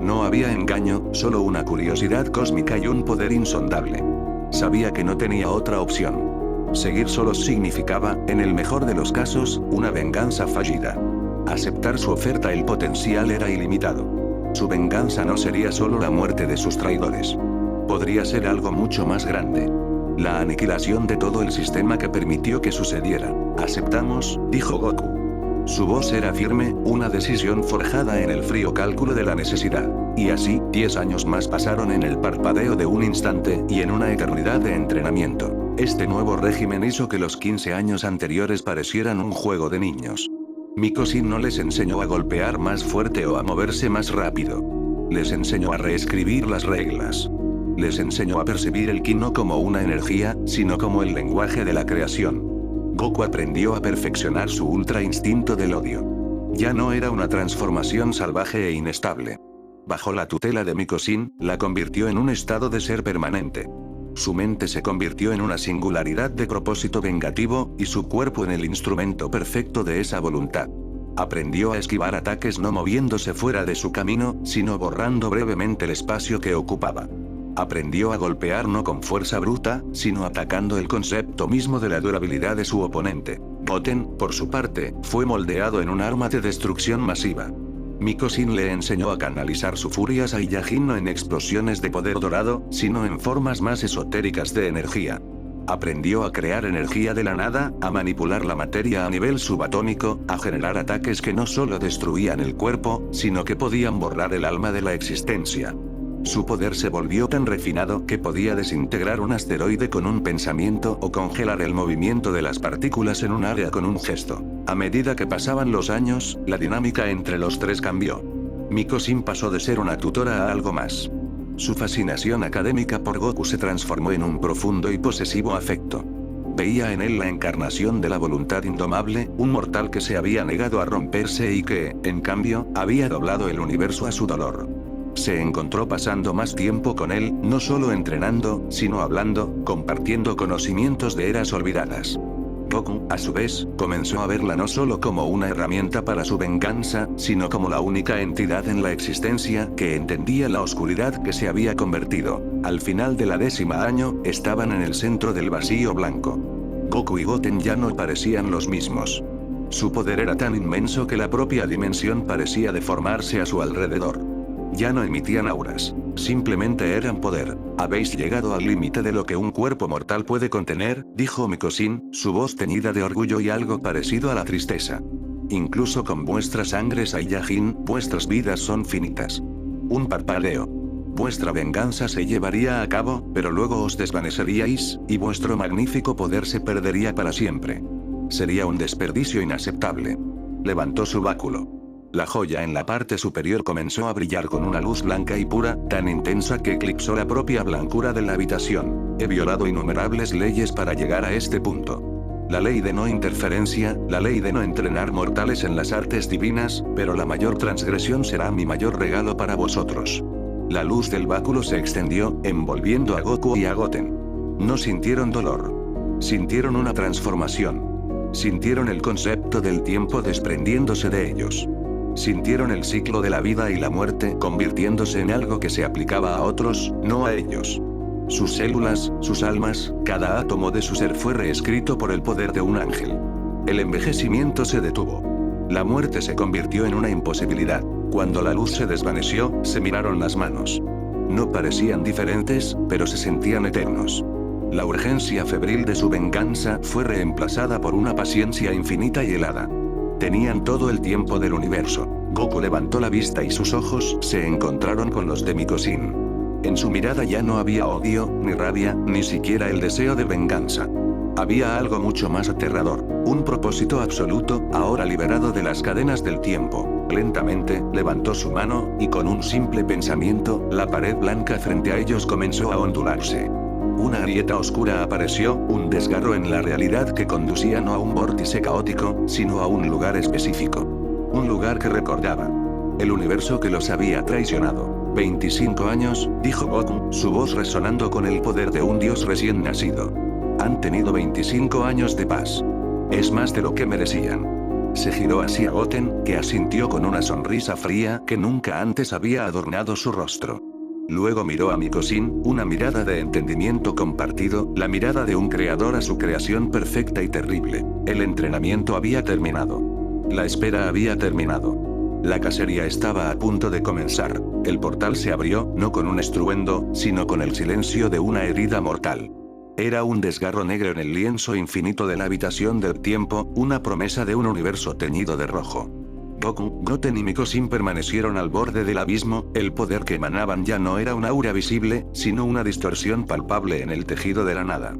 No había engaño, solo una curiosidad cósmica y un poder insondable. Sabía que no tenía otra opción. Seguir solo significaba, en el mejor de los casos, una venganza fallida. Aceptar su oferta, el potencial era ilimitado. Su venganza no sería solo la muerte de sus traidores. Podría ser algo mucho más grande. La aniquilación de todo el sistema que permitió que sucediera. Aceptamos, dijo Goku. Su voz era firme, una decisión forjada en el frío cálculo de la necesidad. Y así, 10 años más pasaron en el parpadeo de un instante y en una eternidad de entrenamiento. Este nuevo régimen hizo que los 15 años anteriores parecieran un juego de niños. Mikosin no les enseñó a golpear más fuerte o a moverse más rápido. Les enseñó a reescribir las reglas. Les enseñó a percibir el ki no como una energía, sino como el lenguaje de la creación. Goku aprendió a perfeccionar su ultra instinto del odio. Ya no era una transformación salvaje e inestable. Bajo la tutela de Mikosin, la convirtió en un estado de ser permanente. Su mente se convirtió en una singularidad de propósito vengativo, y su cuerpo en el instrumento perfecto de esa voluntad. Aprendió a esquivar ataques no moviéndose fuera de su camino, sino borrando brevemente el espacio que ocupaba. Aprendió a golpear no con fuerza bruta, sino atacando el concepto mismo de la durabilidad de su oponente. Goten, por su parte, fue moldeado en un arma de destrucción masiva. Mikosin le enseñó a canalizar su furia Saiyajin no en explosiones de poder dorado, sino en formas más esotéricas de energía. Aprendió a crear energía de la nada, a manipular la materia a nivel subatómico, a generar ataques que no solo destruían el cuerpo, sino que podían borrar el alma de la existencia. Su poder se volvió tan refinado que podía desintegrar un asteroide con un pensamiento o congelar el movimiento de las partículas en un área con un gesto. A medida que pasaban los años, la dinámica entre los tres cambió. Mikosin pasó de ser una tutora a algo más. Su fascinación académica por Goku se transformó en un profundo y posesivo afecto. Veía en él la encarnación de la voluntad indomable, un mortal que se había negado a romperse y que, en cambio, había doblado el universo a su dolor. Se encontró pasando más tiempo con él, no solo entrenando, sino hablando, compartiendo conocimientos de eras olvidadas. Goku, a su vez, comenzó a verla no solo como una herramienta para su venganza, sino como la única entidad en la existencia que entendía la oscuridad que se había convertido. Al final de la 10º año, estaban en el centro del vacío blanco. Goku y Goten ya no parecían los mismos. Su poder era tan inmenso que la propia dimensión parecía deformarse a su alrededor. Ya no emitían auras. Simplemente eran poder. Habéis llegado al límite de lo que un cuerpo mortal puede contener, dijo Mikosin, su voz teñida de orgullo y algo parecido a la tristeza. Incluso con vuestra sangre Saiyajin, vuestras vidas son finitas. Un parpadeo. Vuestra venganza se llevaría a cabo, pero luego os desvaneceríais, y vuestro magnífico poder se perdería para siempre. Sería un desperdicio inaceptable. Levantó su báculo. La joya en la parte superior comenzó a brillar con una luz blanca y pura, tan intensa que eclipsó la propia blancura de la habitación. He violado innumerables leyes para llegar a este punto. La ley de no interferencia, la ley de no entrenar mortales en las artes divinas, pero la mayor transgresión será mi mayor regalo para vosotros. La luz del báculo se extendió, envolviendo a Goku y a Goten. No sintieron dolor. Sintieron una transformación. Sintieron el concepto del tiempo desprendiéndose de ellos. Sintieron el ciclo de la vida y la muerte convirtiéndose en algo que se aplicaba a otros, no a ellos. Sus células, sus almas, cada átomo de su ser fue reescrito por el poder de un ángel. El envejecimiento se detuvo. La muerte se convirtió en una imposibilidad. Cuando la luz se desvaneció, se miraron las manos. No parecían diferentes, pero se sentían eternos. La urgencia febril de su venganza fue reemplazada por una paciencia infinita y helada. Tenían todo el tiempo del universo. Goku levantó la vista y sus ojos se encontraron con los de Mikosin. En su mirada ya no había odio, ni rabia, ni siquiera el deseo de venganza. Había algo mucho más aterrador, un propósito absoluto, ahora liberado de las cadenas del tiempo. Lentamente, levantó su mano, y con un simple pensamiento, la pared blanca frente a ellos comenzó a ondularse. Una grieta oscura apareció, un desgarro en la realidad que conducía no a un vórtice caótico, sino a un lugar específico. Un lugar que recordaba. El universo que los había traicionado. 25 años, dijo Goku, su voz resonando con el poder de un dios recién nacido. Han tenido 25 años de paz. Es más de lo que merecían. Se giró hacia Goten, que asintió con una sonrisa fría que nunca antes había adornado su rostro. Luego miró a Mikosin, una mirada de entendimiento compartido, la mirada de un creador a su creación perfecta y terrible. El entrenamiento había terminado. La espera había terminado. La cacería estaba a punto de comenzar. El portal se abrió, no con un estruendo, sino con el silencio de una herida mortal. Era un desgarro negro en el lienzo infinito de la habitación del tiempo, una promesa de un universo teñido de rojo. Goku, Goten y Mikosin permanecieron al borde del abismo, el poder que emanaban ya no era un aura visible, sino una distorsión palpable en el tejido de la nada.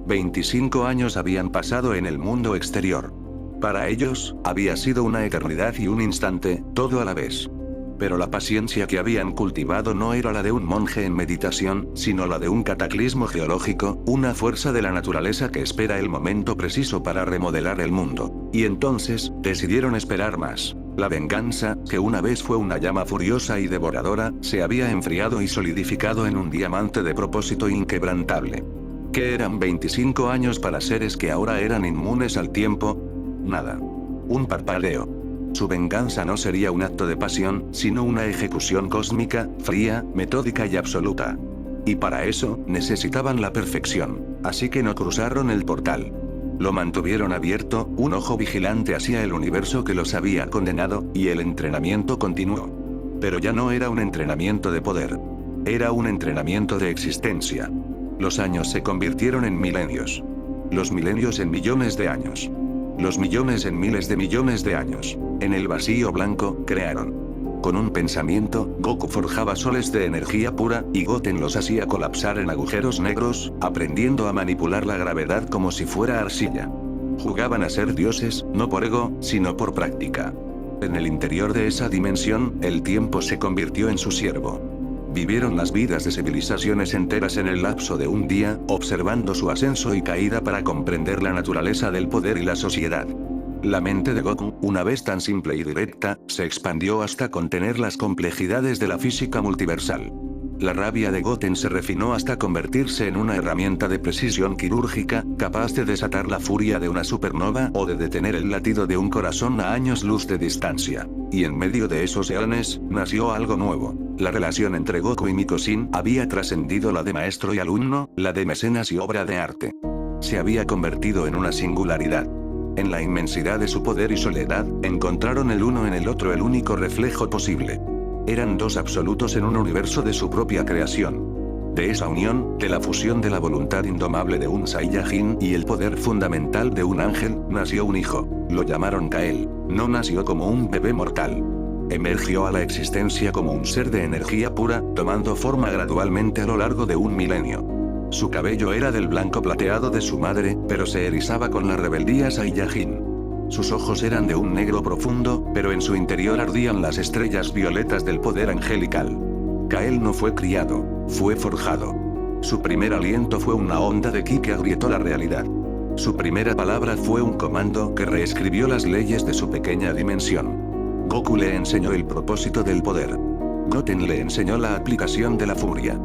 25 años habían pasado en el mundo exterior. Para ellos, había sido una eternidad y un instante, todo a la vez. Pero la paciencia que habían cultivado no era la de un monje en meditación, sino la de un cataclismo geológico, una fuerza de la naturaleza que espera el momento preciso para remodelar el mundo. Y entonces, decidieron esperar más. La venganza, que una vez fue una llama furiosa y devoradora, se había enfriado y solidificado en un diamante de propósito inquebrantable. ¿Qué eran 25 años para seres que ahora eran inmunes al tiempo? Nada. Un parpadeo. Su venganza no sería un acto de pasión, sino una ejecución cósmica, fría, metódica y absoluta. Y para eso, necesitaban la perfección, así que no cruzaron el portal. Lo mantuvieron abierto, un ojo vigilante hacia el universo que los había condenado, y el entrenamiento continuó. Pero ya no era un entrenamiento de poder. Era un entrenamiento de existencia. Los años se convirtieron en milenios. Los milenios en millones de años. Los millones en miles de millones de años. En el vacío blanco, crearon. Con un pensamiento, Goku forjaba soles de energía pura, y Goten los hacía colapsar en agujeros negros, aprendiendo a manipular la gravedad como si fuera arcilla. Jugaban a ser dioses, no por ego, sino por práctica. En el interior de esa dimensión, el tiempo se convirtió en su siervo. Vivieron las vidas de civilizaciones enteras en el lapso de un día, observando su ascenso y caída para comprender la naturaleza del poder y la sociedad. La mente de Goku, una vez tan simple y directa, se expandió hasta contener las complejidades de la física multiversal. La rabia de Goten se refinó hasta convertirse en una herramienta de precisión quirúrgica, capaz de desatar la furia de una supernova o de detener el latido de un corazón a años luz de distancia. Y en medio de esos eones, nació algo nuevo. La relación entre Goku y Mikosin había trascendido la de maestro y alumno, la de mecenas y obra de arte. Se había convertido en una singularidad. En la inmensidad de su poder y soledad, encontraron el uno en el otro el único reflejo posible. Eran dos absolutos en un universo de su propia creación. De esa unión, de la fusión de la voluntad indomable de un Saiyajin y el poder fundamental de un ángel, nació un hijo. Lo llamaron Kael. No nació como un bebé mortal. Emergió a la existencia como un ser de energía pura, tomando forma gradualmente a lo largo de un milenio. Su cabello era del blanco plateado de su madre, pero se erizaba con la rebeldía Saiyajin. Sus ojos eran de un negro profundo, pero en su interior ardían las estrellas violetas del poder angelical. Kael no fue criado, fue forjado. Su primer aliento fue una onda de ki que agrietó la realidad. Su primera palabra fue un comando que reescribió las leyes de su pequeña dimensión. Goku le enseñó el propósito del poder. Goten le enseñó la aplicación de la furia.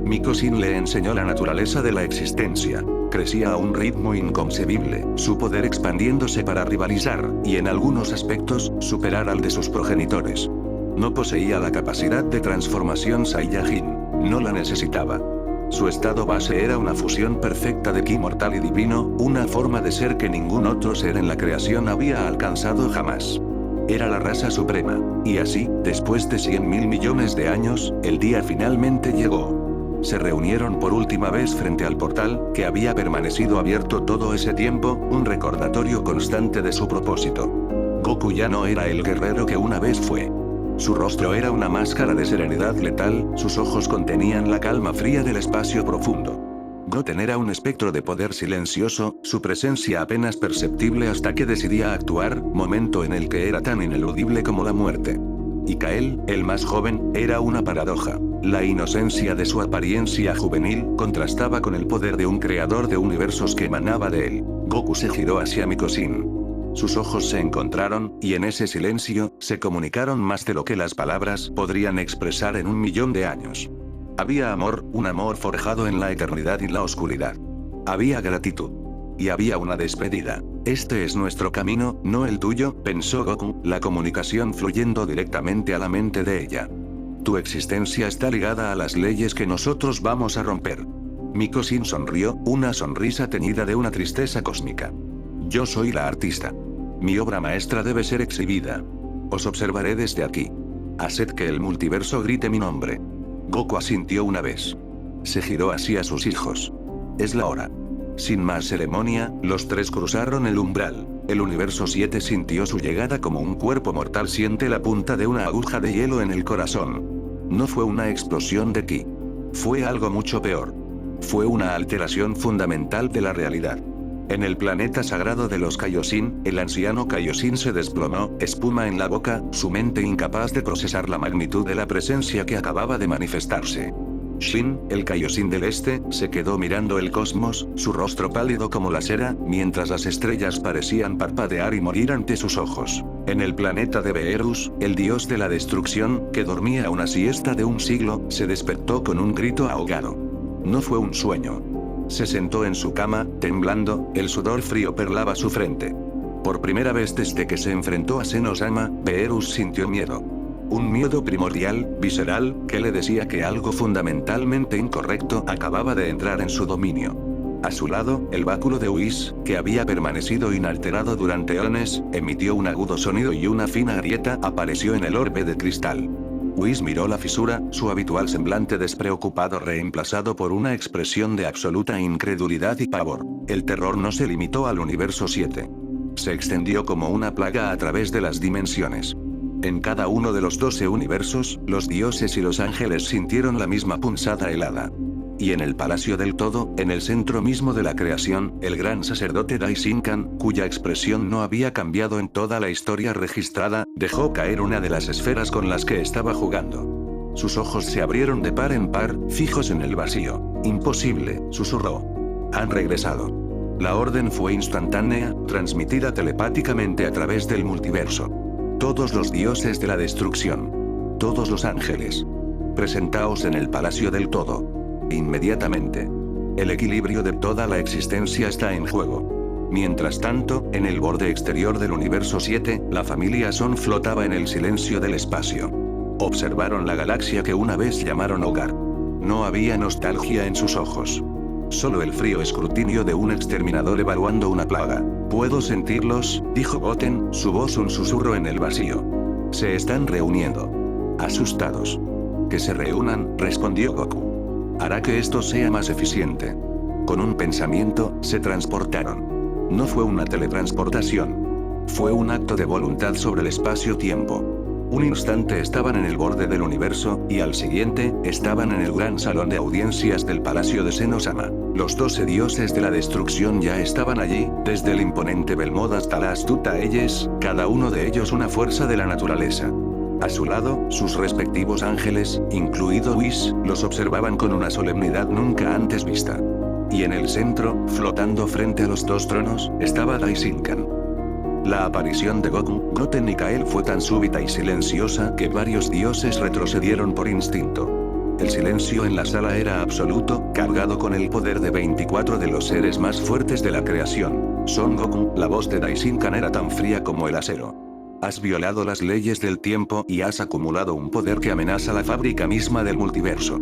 Mikosin le enseñó la naturaleza de la existencia. Crecía a un ritmo inconcebible, su poder expandiéndose para rivalizar, y en algunos aspectos, superar al de sus progenitores. No poseía la capacidad de transformación Saiyajin, no la necesitaba. Su estado base era una fusión perfecta de ki mortal y divino, una forma de ser que ningún otro ser en la creación había alcanzado jamás. Era la raza suprema, y así, después de 100.000 millones de años, el día finalmente llegó. Se reunieron por última vez frente al portal, que había permanecido abierto todo ese tiempo, un recordatorio constante de su propósito. Goku ya no era el guerrero que una vez fue. Su rostro era una máscara de serenidad letal, sus ojos contenían la calma fría del espacio profundo. Goten era un espectro de poder silencioso, su presencia apenas perceptible hasta que decidía actuar, momento en el que era tan ineludible como la muerte. Y Kael, el más joven, era una paradoja. La inocencia de su apariencia juvenil contrastaba con el poder de un creador de universos que emanaba de él. Goku se giró hacia Mikosin. Sus ojos se encontraron, y en ese silencio, se comunicaron más de lo que las palabras podrían expresar en 1.000.000 de años. Había amor, un amor forjado en la eternidad y la oscuridad. Había gratitud. Y había una despedida. Este es nuestro camino, no el tuyo, pensó Goku, la comunicación fluyendo directamente a la mente de ella. Tu existencia está ligada a las leyes que nosotros vamos a romper. Mikosin sonrió, una sonrisa teñida de una tristeza cósmica. Yo soy la artista. Mi obra maestra debe ser exhibida. Os observaré desde aquí. Haced que el multiverso grite mi nombre. Goku asintió una vez. Se giró hacia sus hijos. Es la hora. Sin más ceremonia, los tres cruzaron el umbral. El universo 7 sintió su llegada como un cuerpo mortal siente la punta de una aguja de hielo en el corazón. No fue una explosión de ki. Fue algo mucho peor. Fue una alteración fundamental de la realidad. En el planeta sagrado de los Kaioshin, el anciano Kaioshin se desplomó, espuma en la boca, su mente incapaz de procesar la magnitud de la presencia que acababa de manifestarse. Shin, el Kaioshin del este, se quedó mirando el cosmos, su rostro pálido como la cera, mientras las estrellas parecían parpadear y morir ante sus ojos. En el planeta de Beerus, el dios de la destrucción, que dormía una siesta de un siglo, se despertó con un grito ahogado. No fue un sueño. Se sentó en su cama, temblando, el sudor frío perlaba su frente. Por primera vez desde que se enfrentó a Senosama, Beerus sintió miedo. Un miedo primordial, visceral, que le decía que algo fundamentalmente incorrecto acababa de entrar en su dominio. A su lado, el báculo de Whis, que había permanecido inalterado durante eones, emitió un agudo sonido y una fina grieta apareció en el orbe de cristal. Whis miró la fisura, su habitual semblante despreocupado reemplazado por una expresión de absoluta incredulidad y pavor. El terror no se limitó al universo 7. Se extendió como una plaga a través de las dimensiones. En cada uno de los 12 universos, los dioses y los ángeles sintieron la misma punzada helada. Y en el Palacio del Todo, en el centro mismo de la creación, el gran sacerdote Daisinkan, cuya expresión no había cambiado en toda la historia registrada, dejó caer una de las esferas con las que estaba jugando. Sus ojos se abrieron de par en par, fijos en el vacío. Imposible, susurró. Han regresado. La orden fue instantánea, transmitida telepáticamente a través del multiverso. Todos los dioses de la destrucción. Todos los ángeles. Presentaos en el Palacio del Todo. Inmediatamente. El equilibrio de toda la existencia está en juego. Mientras tanto, en el borde exterior del universo 7, la familia Son flotaba en el silencio del espacio. Observaron la galaxia que una vez llamaron hogar. No había nostalgia en sus ojos. Solo el frío escrutinio de un exterminador evaluando una plaga. Puedo sentirlos, dijo Goten, su voz un susurro en el vacío. Se están reuniendo. Asustados. Que se reúnan, respondió Goku. Hará que esto sea más eficiente. Con un pensamiento, se transportaron. No fue una teletransportación. Fue un acto de voluntad sobre el espacio-tiempo. Un instante estaban en el borde del universo, y al siguiente, estaban en el gran salón de audiencias del Palacio de Senosama. Los 12 dioses de la destrucción ya estaban allí, desde el imponente Belmod hasta la astuta Elles, cada uno de ellos una fuerza de la naturaleza. A su lado, sus respectivos ángeles, incluido Whis, los observaban con una solemnidad nunca antes vista. Y en el centro, flotando frente a los dos tronos, estaba Daisinkan. La aparición de Goku, Goten y Kael fue tan súbita y silenciosa que varios dioses retrocedieron por instinto. El silencio en la sala era absoluto, cargado con el poder de 24 de los seres más fuertes de la creación. Son Goku, la voz de Daisinkan era tan fría como el acero. Has violado las leyes del tiempo y has acumulado un poder que amenaza la fábrica misma del multiverso.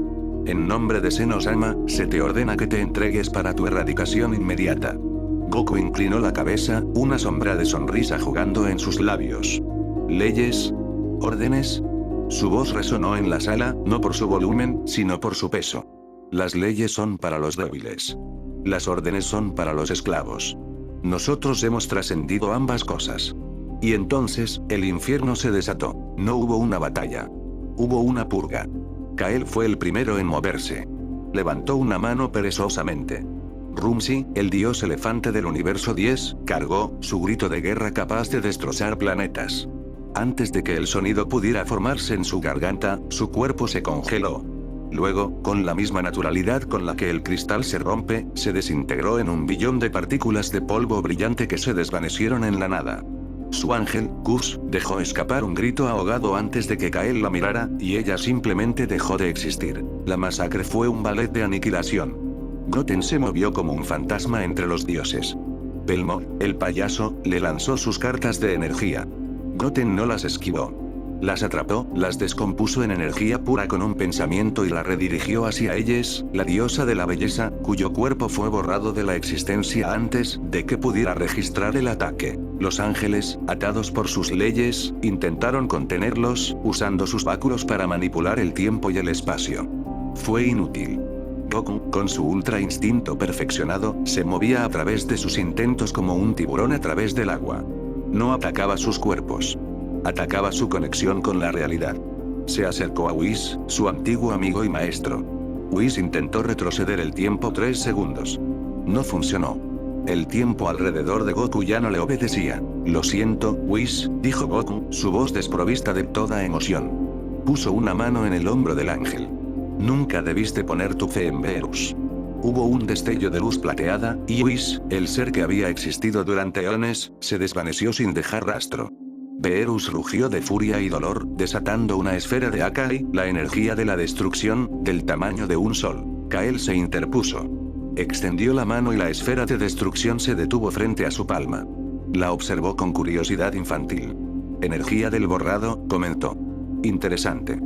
En nombre de Senosama, se te ordena que te entregues para tu erradicación inmediata. Goku inclinó la cabeza, una sombra de sonrisa jugando en sus labios. ¿Leyes? ¿Órdenes? Su voz resonó en la sala, no por su volumen, sino por su peso. Las leyes son para los débiles. Las órdenes son para los esclavos. Nosotros hemos trascendido ambas cosas. Y entonces, el infierno se desató. No hubo una batalla. Hubo una purga. Kael fue el primero en moverse. Levantó una mano perezosamente. Rumsi, el dios elefante del universo 10, cargó su grito de guerra capaz de destrozar planetas. Antes de que el sonido pudiera formarse en su garganta, su cuerpo se congeló. Luego, con la misma naturalidad con la que el cristal se rompe, se desintegró en un billón de partículas de polvo brillante que se desvanecieron en la nada. Su ángel, Gus, dejó escapar un grito ahogado antes de que Kael la mirara, y ella simplemente dejó de existir. La masacre fue un ballet de aniquilación. Goten se movió como un fantasma entre los dioses. Belmod, el payaso, le lanzó sus cartas de energía. Goten no las esquivó. Las atrapó, las descompuso en energía pura con un pensamiento y la redirigió hacia Elles, la diosa de la belleza, cuyo cuerpo fue borrado de la existencia antes de que pudiera registrar el ataque. Los ángeles, atados por sus leyes, intentaron contenerlos, usando sus báculos para manipular el tiempo y el espacio. Fue inútil. Goku, con su ultra instinto perfeccionado, se movía a través de sus intentos como un tiburón a través del agua. No atacaba sus cuerpos. Atacaba su conexión con la realidad. Se acercó a Whis, su antiguo amigo y maestro. Whis intentó retroceder el tiempo 3 segundos. No funcionó. El tiempo alrededor de Goku ya no le obedecía. Lo siento, Whis, dijo Goku, su voz desprovista de toda emoción. Puso una mano en el hombro del ángel. Nunca debiste poner tu fe en Beerus. Hubo un destello de luz plateada, y Whis, el ser que había existido durante eones, se desvaneció sin dejar rastro. Beerus rugió de furia y dolor, desatando una esfera de Akai, la energía de la destrucción, del tamaño de un sol. Kael se interpuso. Extendió la mano y la esfera de destrucción se detuvo frente a su palma. La observó con curiosidad infantil. Energía del borrado, comentó. Interesante.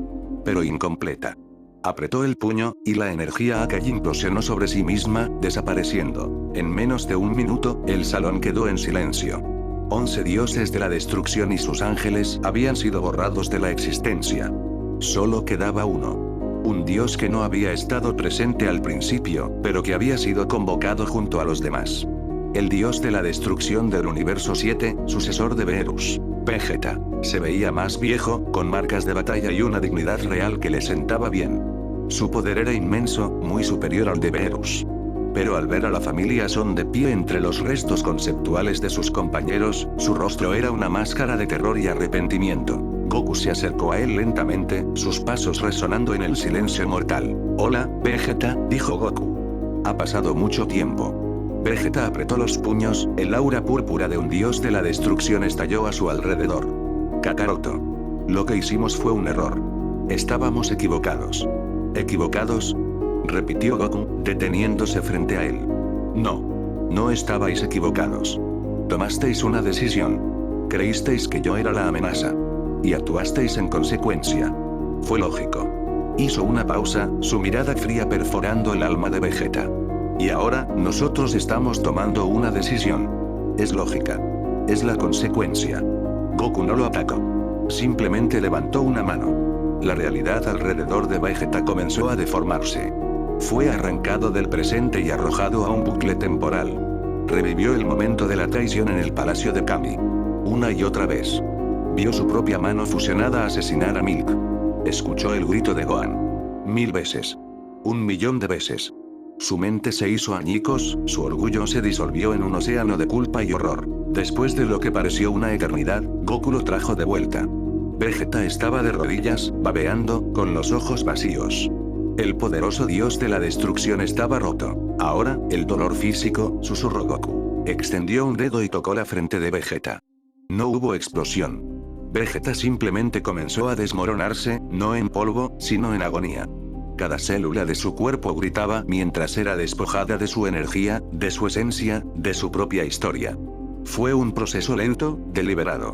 Pero incompleta. Apretó el puño, y la energía Akai implosionó sobre sí misma, desapareciendo. En menos de un minuto, el salón quedó en silencio. 11 dioses de la destrucción y sus ángeles habían sido borrados de la existencia. Solo quedaba uno. Un dios que no había estado presente al principio, pero que había sido convocado junto a los demás. El dios de la destrucción del universo 7, sucesor de Beerus. Vegeta. Se veía más viejo, con marcas de batalla y una dignidad real que le sentaba bien. Su poder era inmenso, muy superior al de Beerus. Pero al ver a la familia Son de pie entre los restos conceptuales de sus compañeros, su rostro era una máscara de terror y arrepentimiento. Goku se acercó a él lentamente, sus pasos resonando en el silencio mortal. Hola, Vegeta, dijo Goku. Ha pasado mucho tiempo. Vegeta apretó los puños, el aura púrpura de un dios de la destrucción estalló a su alrededor. Kakaroto. Lo que hicimos fue un error. Estábamos equivocados. ¿Equivocados? Repitió Goku, deteniéndose frente a él. No estabais equivocados. Tomasteis una decisión. Creísteis que yo era la amenaza. Y actuasteis en consecuencia. Fue lógico. Hizo una pausa, su mirada fría perforando el alma de Vegeta. Y ahora, nosotros estamos tomando una decisión. Es lógica. Es la consecuencia. Goku no lo atacó. Simplemente levantó una mano. La realidad alrededor de Vegeta comenzó a deformarse. Fue arrancado del presente y arrojado a un bucle temporal. Revivió el momento de la traición en el palacio de Kami. Una y otra vez. Vio su propia mano fusionada asesinar a Milk. Escuchó el grito de Gohan. 1000 veces. 1.000.000 de veces. Su mente se hizo añicos, su orgullo se disolvió en un océano de culpa y horror. Después de lo que pareció una eternidad, Goku lo trajo de vuelta. Vegeta estaba de rodillas, babeando, con los ojos vacíos. El poderoso dios de la destrucción estaba roto. Ahora, el dolor físico, susurró Goku. Extendió un dedo y tocó la frente de Vegeta. No hubo explosión. Vegeta simplemente comenzó a desmoronarse, no en polvo, sino en agonía. Cada célula de su cuerpo gritaba mientras era despojada de su energía, de su esencia, de su propia historia. Fue un proceso lento, deliberado.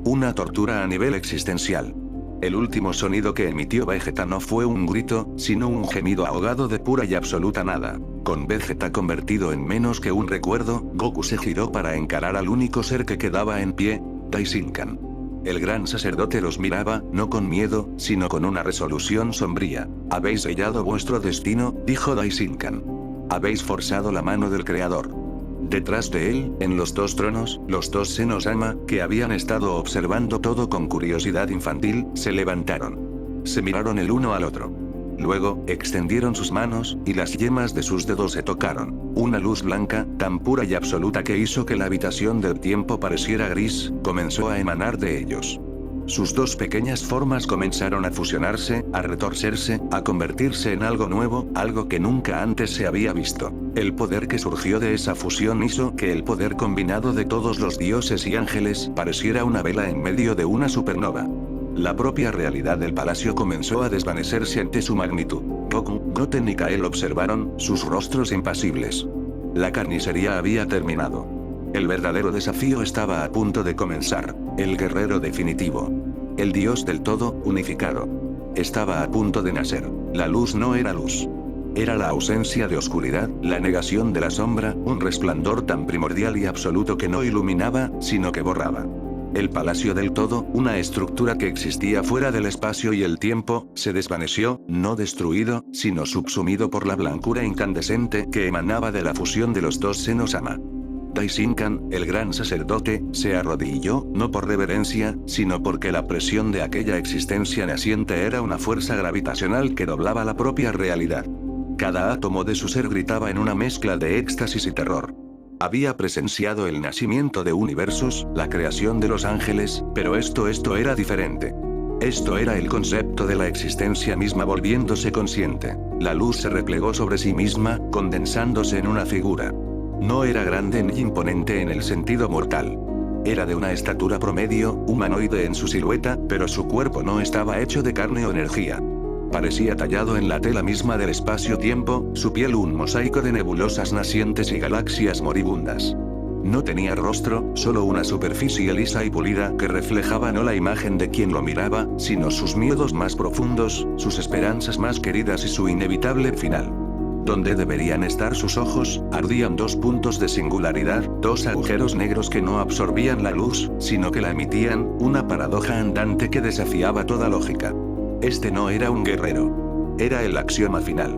Una tortura a nivel existencial. El último sonido que emitió Vegeta no fue un grito, sino un gemido ahogado de pura y absoluta nada. Con Vegeta convertido en menos que un recuerdo, Goku se giró para encarar al único ser que quedaba en pie, Daishinkan. El gran sacerdote los miraba, no con miedo, sino con una resolución sombría. Habéis sellado vuestro destino, dijo Daishinkan. Habéis forzado la mano del Creador. Detrás de él, en los dos tronos, los dos senos Ama, que habían estado observando todo con curiosidad infantil, se levantaron. Se miraron el uno al otro. Luego, extendieron sus manos, y las yemas de sus dedos se tocaron. Una luz blanca, tan pura y absoluta que hizo que la habitación del tiempo pareciera gris, comenzó a emanar de ellos. Sus dos pequeñas formas comenzaron a fusionarse, a retorcerse, a convertirse en algo nuevo, algo que nunca antes se había visto. El poder que surgió de esa fusión hizo que el poder combinado de todos los dioses y ángeles pareciera una vela en medio de una supernova. La propia realidad del palacio comenzó a desvanecerse ante su magnitud. Goku, Goten y Kael observaron, sus rostros impasibles. La carnicería había terminado. El verdadero desafío estaba a punto de comenzar. El guerrero definitivo. El dios del todo, unificado. Estaba a punto de nacer. La luz no era luz. Era la ausencia de oscuridad, la negación de la sombra, un resplandor tan primordial y absoluto que no iluminaba, sino que borraba. El palacio del todo, una estructura que existía fuera del espacio y el tiempo, se desvaneció, no destruido, sino subsumido por la blancura incandescente que emanaba de la fusión de los dos senos Ama. Daishinkan, el gran sacerdote, se arrodilló, no por reverencia, sino porque la presión de aquella existencia naciente era una fuerza gravitacional que doblaba la propia realidad. Cada átomo de su ser gritaba en una mezcla de éxtasis y terror. Había presenciado el nacimiento de universos, la creación de los ángeles, pero esto era diferente. Esto era el concepto de la existencia misma volviéndose consciente. La luz se replegó sobre sí misma, condensándose en una figura. No era grande ni imponente en el sentido mortal. Era de una estatura promedio, humanoide en su silueta, pero su cuerpo no estaba hecho de carne o energía. Parecía tallado en la tela misma del espacio-tiempo, su piel un mosaico de nebulosas nacientes y galaxias moribundas. No tenía rostro, solo una superficie lisa y pulida que reflejaba no la imagen de quien lo miraba, sino sus miedos más profundos, sus esperanzas más queridas y su inevitable final. Donde deberían estar sus ojos, ardían dos puntos de singularidad, dos agujeros negros que no absorbían la luz, sino que la emitían, una paradoja andante que desafiaba toda lógica. Este no era un guerrero. Era el axioma final.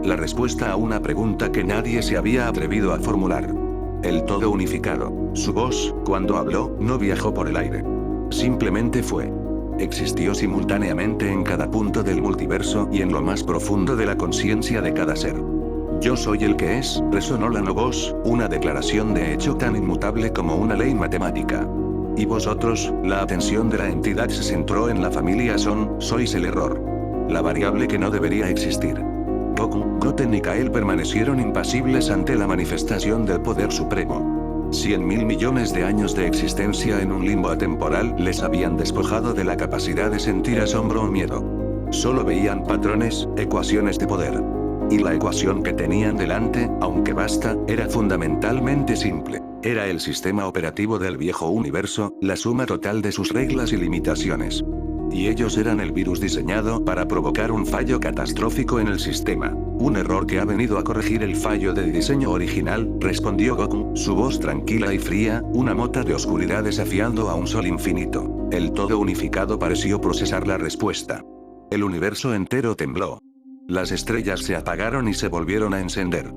La respuesta a una pregunta que nadie se había atrevido a formular. El todo unificado. Su voz, cuando habló, no viajó por el aire. Simplemente fue. Existió simultáneamente en cada punto del multiverso y en lo más profundo de la conciencia de cada ser. Yo soy el que es, resonó la no voz, una declaración de hecho tan inmutable como una ley matemática. Y vosotros, la atención de la entidad se centró en la familia Son, sois el error. La variable que no debería existir. Goku, Goten y Kael permanecieron impasibles ante la manifestación del poder supremo. 100.000 millones de años de existencia en un limbo atemporal les habían despojado de la capacidad de sentir asombro o miedo. Solo veían patrones, ecuaciones de poder. Y la ecuación que tenían delante, aunque vasta, era fundamentalmente simple. Era el sistema operativo del viejo universo, la suma total de sus reglas y limitaciones. Y ellos eran el virus diseñado para provocar un fallo catastrófico en el sistema. Un error que ha venido a corregir el fallo de diseño original, respondió Goku, su voz tranquila y fría, una mota de oscuridad desafiando a un sol infinito. El todo unificado pareció procesar la respuesta. El universo entero tembló. Las estrellas se apagaron y se volvieron a encender.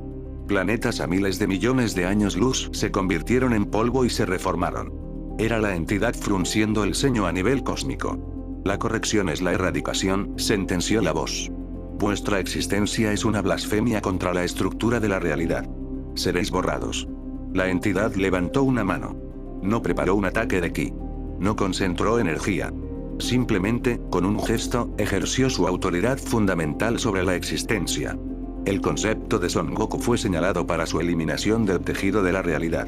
Planetas a miles de millones de años luz se convirtieron en polvo y se reformaron. Era la entidad frunciendo el ceño a nivel cósmico. La corrección es la erradicación, sentenció la voz. Vuestra existencia es una blasfemia contra la estructura de la realidad. Seréis borrados. La entidad levantó una mano. No preparó un ataque de ki. No concentró energía. Simplemente, con un gesto, ejerció su autoridad fundamental sobre la existencia. El concepto de Son Goku fue señalado para su eliminación del tejido de la realidad.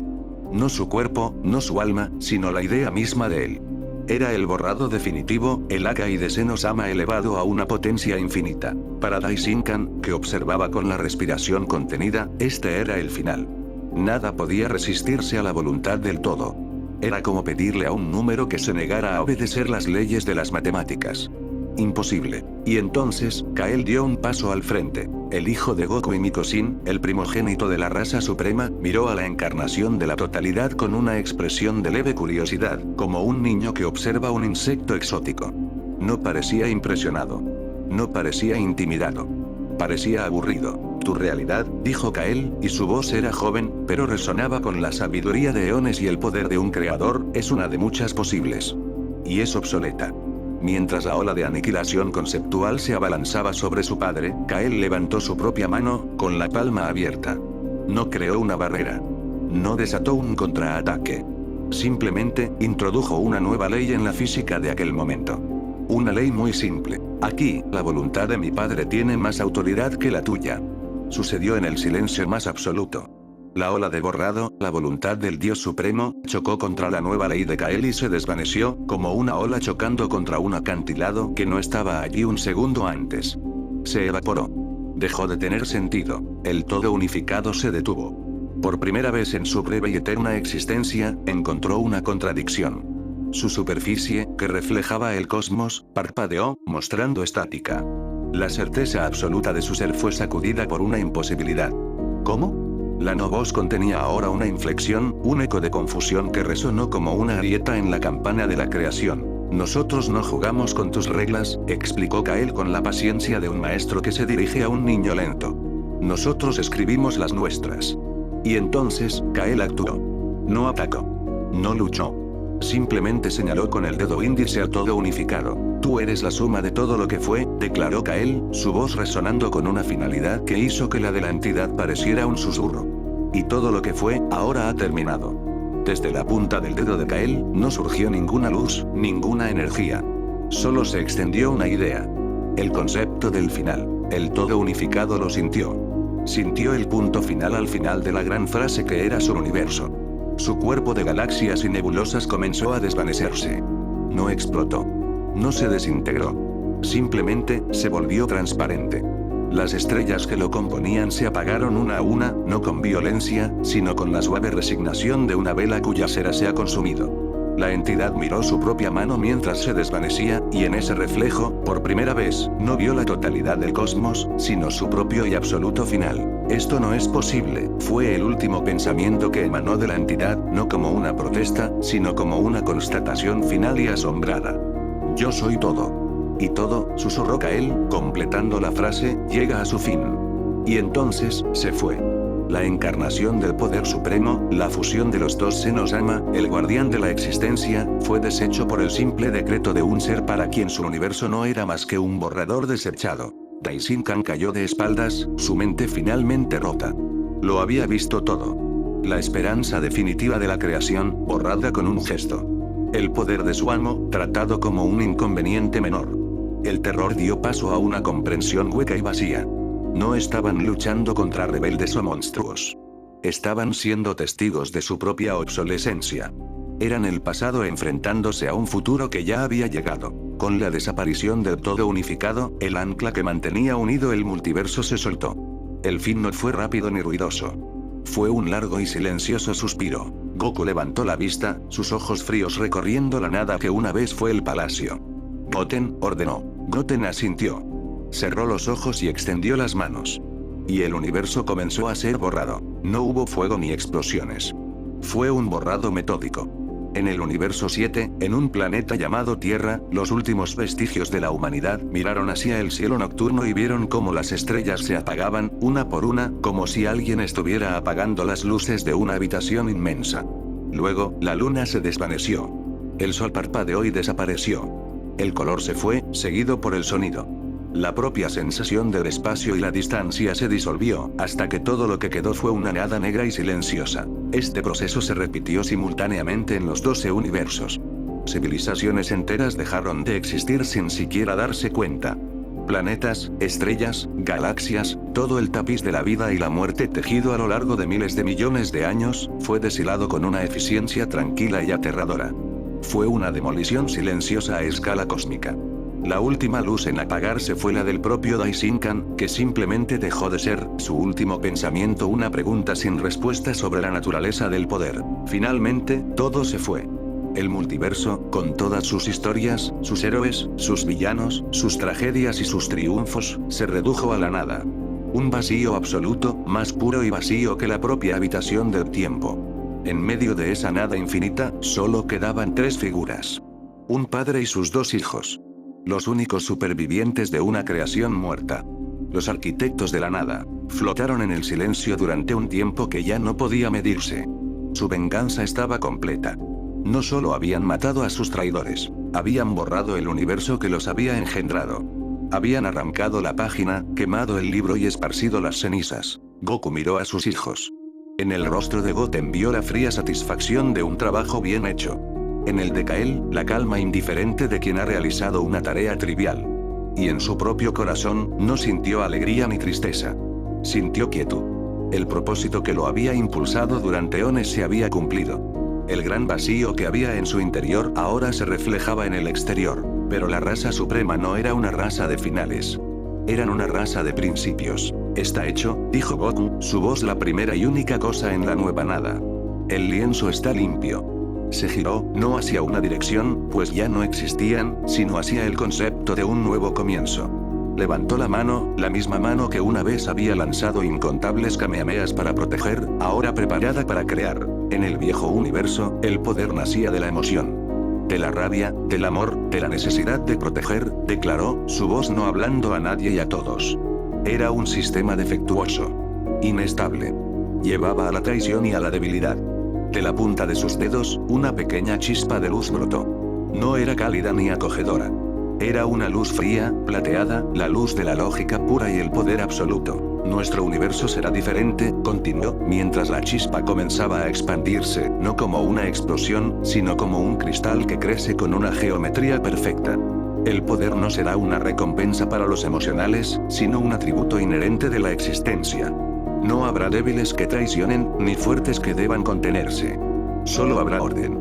No su cuerpo, no su alma, sino la idea misma de él. Era el borrado definitivo, el Akai de Senosama elevado a una potencia infinita. Para Daishinkan, que observaba con la respiración contenida, este era el final. Nada podía resistirse a la voluntad del todo. Era como pedirle a un número que se negara a obedecer las leyes de las matemáticas. Imposible. Y entonces, Kael dio un paso al frente. El hijo de Goku y Mikosin, el primogénito de la raza suprema, miró a la encarnación de la totalidad con una expresión de leve curiosidad, como un niño que observa un insecto exótico. No parecía impresionado. No parecía intimidado. Parecía aburrido. Tu realidad, dijo Kael, y su voz era joven, pero resonaba con la sabiduría de eones y el poder de un creador, es una de muchas posibles. Y es obsoleta. Mientras la ola de aniquilación conceptual se abalanzaba sobre su padre, Kael levantó su propia mano, con la palma abierta. No creó una barrera. No desató un contraataque. Simplemente, introdujo una nueva ley en la física de aquel momento. Una ley muy simple. Aquí, la voluntad de mi padre tiene más autoridad que la tuya. Sucedió en el silencio más absoluto. La ola de borrado, la voluntad del Dios Supremo, chocó contra la nueva ley de Kael y se desvaneció, como una ola chocando contra un acantilado que no estaba allí un segundo antes. Se evaporó. Dejó de tener sentido. El todo unificado se detuvo. Por primera vez en su breve y eterna existencia, encontró una contradicción. Su superficie, que reflejaba el cosmos, parpadeó, mostrando estática. La certeza absoluta de su ser fue sacudida por una imposibilidad. ¿Cómo? La no voz contenía ahora una inflexión, un eco de confusión que resonó como una arieta en la campana de la creación. Nosotros no jugamos con tus reglas, explicó Kael con la paciencia de un maestro que se dirige a un niño lento. Nosotros escribimos las nuestras. Y entonces, Kael actuó. No atacó. No luchó. Simplemente señaló con el dedo índice a todo unificado. Tú eres la suma de todo lo que fue, declaró Kael, su voz resonando con una finalidad que hizo que la de la entidad pareciera un susurro. Y todo lo que fue, ahora ha terminado. Desde la punta del dedo de Kael, no surgió ninguna luz, ninguna energía. Solo se extendió una idea. El concepto del final. El todo unificado lo sintió. Sintió el punto final al final de la gran frase que era su universo. Su cuerpo de galaxias y nebulosas comenzó a desvanecerse. No explotó. No se desintegró. Simplemente, se volvió transparente. Las estrellas que lo componían se apagaron una a una, no con violencia, sino con la suave resignación de una vela cuya cera se ha consumido. La entidad miró su propia mano mientras se desvanecía, y en ese reflejo, por primera vez, no vio la totalidad del cosmos, sino su propio y absoluto final. Esto no es posible, fue el último pensamiento que emanó de la entidad, no como una protesta, sino como una constatación final y asombrada. Yo soy todo. Y todo, susurró Kael, completando la frase, llega a su fin. Y entonces, se fue. La encarnación del poder supremo, la fusión de los dos senos Ama, el guardián de la existencia, fue deshecho por el simple decreto de un ser para quien su universo no era más que un borrador desechado. Daishinkan cayó de espaldas, su mente finalmente rota. Lo había visto todo. La esperanza definitiva de la creación, borrada con un gesto. El poder de su amo, tratado como un inconveniente menor. El terror dio paso a una comprensión hueca y vacía. No estaban luchando contra rebeldes o monstruos. Estaban siendo testigos de su propia obsolescencia. Eran el pasado enfrentándose a un futuro que ya había llegado. Con la desaparición del todo unificado, el ancla que mantenía unido el multiverso se soltó. El fin no fue rápido ni ruidoso. Fue un largo y silencioso suspiro. Goku levantó la vista, sus ojos fríos recorriendo la nada que una vez fue el palacio. Goten, ordenó. Goten asintió. Cerró los ojos y extendió las manos. Y el universo comenzó a ser borrado. No hubo fuego ni explosiones. Fue un borrado metódico. En el universo 7, en un planeta llamado Tierra, los últimos vestigios de la humanidad miraron hacia el cielo nocturno y vieron cómo las estrellas se apagaban, una por una, como si alguien estuviera apagando las luces de una habitación inmensa. Luego, la luna se desvaneció. El sol parpadeó y desapareció. El color se fue, seguido por el sonido. La propia sensación del espacio y la distancia se disolvió, hasta que todo lo que quedó fue una nada negra y silenciosa. Este proceso se repitió simultáneamente en los 12 universos. Civilizaciones enteras dejaron de existir sin siquiera darse cuenta. Planetas, estrellas, galaxias, todo el tapiz de la vida y la muerte tejido a lo largo de miles de millones de años, fue deshilado con una eficiencia tranquila y aterradora. Fue una demolición silenciosa a escala cósmica. La última luz en apagarse fue la del propio Daishinkan, que simplemente dejó de ser, su último pensamiento, una pregunta sin respuesta sobre la naturaleza del poder. Finalmente, todo se fue. El multiverso, con todas sus historias, sus héroes, sus villanos, sus tragedias y sus triunfos, se redujo a la nada. Un vacío absoluto, más puro y vacío que la propia habitación del tiempo. En medio de esa nada infinita, solo quedaban 3 figuras. Un padre y sus 2 hijos. Los únicos supervivientes de una creación muerta. Los arquitectos de la nada, flotaron en el silencio durante un tiempo que ya no podía medirse. Su venganza estaba completa. No solo habían matado a sus traidores, habían borrado el universo que los había engendrado. Habían arrancado la página, quemado el libro y esparcido las cenizas. Goku miró a sus hijos. En el rostro de Goten vio la fría satisfacción de un trabajo bien hecho. En el de Kael, la calma indiferente de quien ha realizado una tarea trivial. Y en su propio corazón, no sintió alegría ni tristeza. Sintió quietud. El propósito que lo había impulsado durante eones se había cumplido. El gran vacío que había en su interior ahora se reflejaba en el exterior. Pero la raza suprema no era una raza de finales. Eran una raza de principios. Está hecho, dijo Goku, su voz la primera y única cosa en la nueva nada. El lienzo está limpio. Se giró, no hacia una dirección, pues ya no existían, sino hacia el concepto de un nuevo comienzo. Levantó la mano, la misma mano que una vez había lanzado incontables kamehamehas para proteger, ahora preparada para crear. En el viejo universo, el poder nacía de la emoción. De la rabia, del amor, de la necesidad de proteger, declaró, su voz no hablando a nadie y a todos. Era un sistema defectuoso. Inestable. Llevaba a la traición y a la debilidad. De la punta de sus dedos, una pequeña chispa de luz brotó. No era cálida ni acogedora. Era una luz fría, plateada, la luz de la lógica pura y el poder absoluto. Nuestro universo será diferente, continuó, mientras la chispa comenzaba a expandirse, no como una explosión, sino como un cristal que crece con una geometría perfecta. El poder no será una recompensa para los emocionales, sino un atributo inherente de la existencia. No habrá débiles que traicionen, ni fuertes que deban contenerse. Solo habrá orden.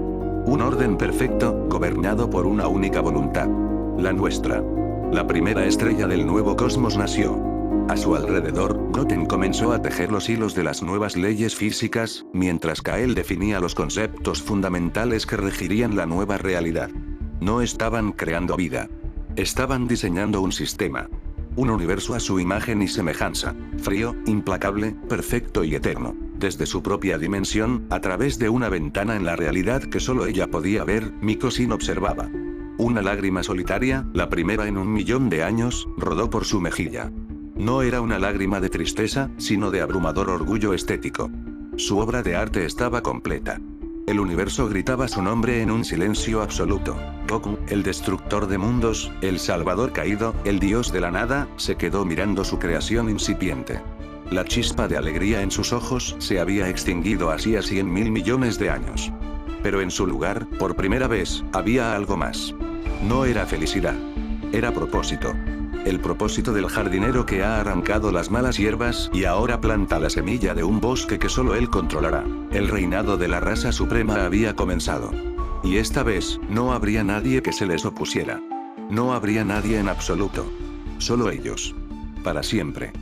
Un orden perfecto, gobernado por una única voluntad. La nuestra. La primera estrella del nuevo cosmos nació. A su alrededor, Goten comenzó a tejer los hilos de las nuevas leyes físicas, mientras Kael definía los conceptos fundamentales que regirían la nueva realidad. No estaban creando vida. Estaban diseñando un sistema. Un universo a su imagen y semejanza, frío, implacable, perfecto y eterno. Desde su propia dimensión, a través de una ventana en la realidad que solo ella podía ver, Mikosin observaba. Una lágrima solitaria, la primera en 1.000.000 de años, rodó por su mejilla. No era una lágrima de tristeza, sino de abrumador orgullo estético. Su obra de arte estaba completa. El universo gritaba su nombre en un silencio absoluto. Goku, el destructor de mundos, el salvador caído, el dios de la nada, se quedó mirando su creación incipiente. La chispa de alegría en sus ojos se había extinguido hacía 100.000 millones de años. Pero en su lugar, por primera vez, había algo más. No era felicidad. Era propósito. El propósito del jardinero que ha arrancado las malas hierbas y ahora planta la semilla de un bosque que solo él controlará. El reinado de la raza suprema había comenzado. Y esta vez, no habría nadie que se les opusiera. No habría nadie en absoluto. Solo ellos. Para siempre.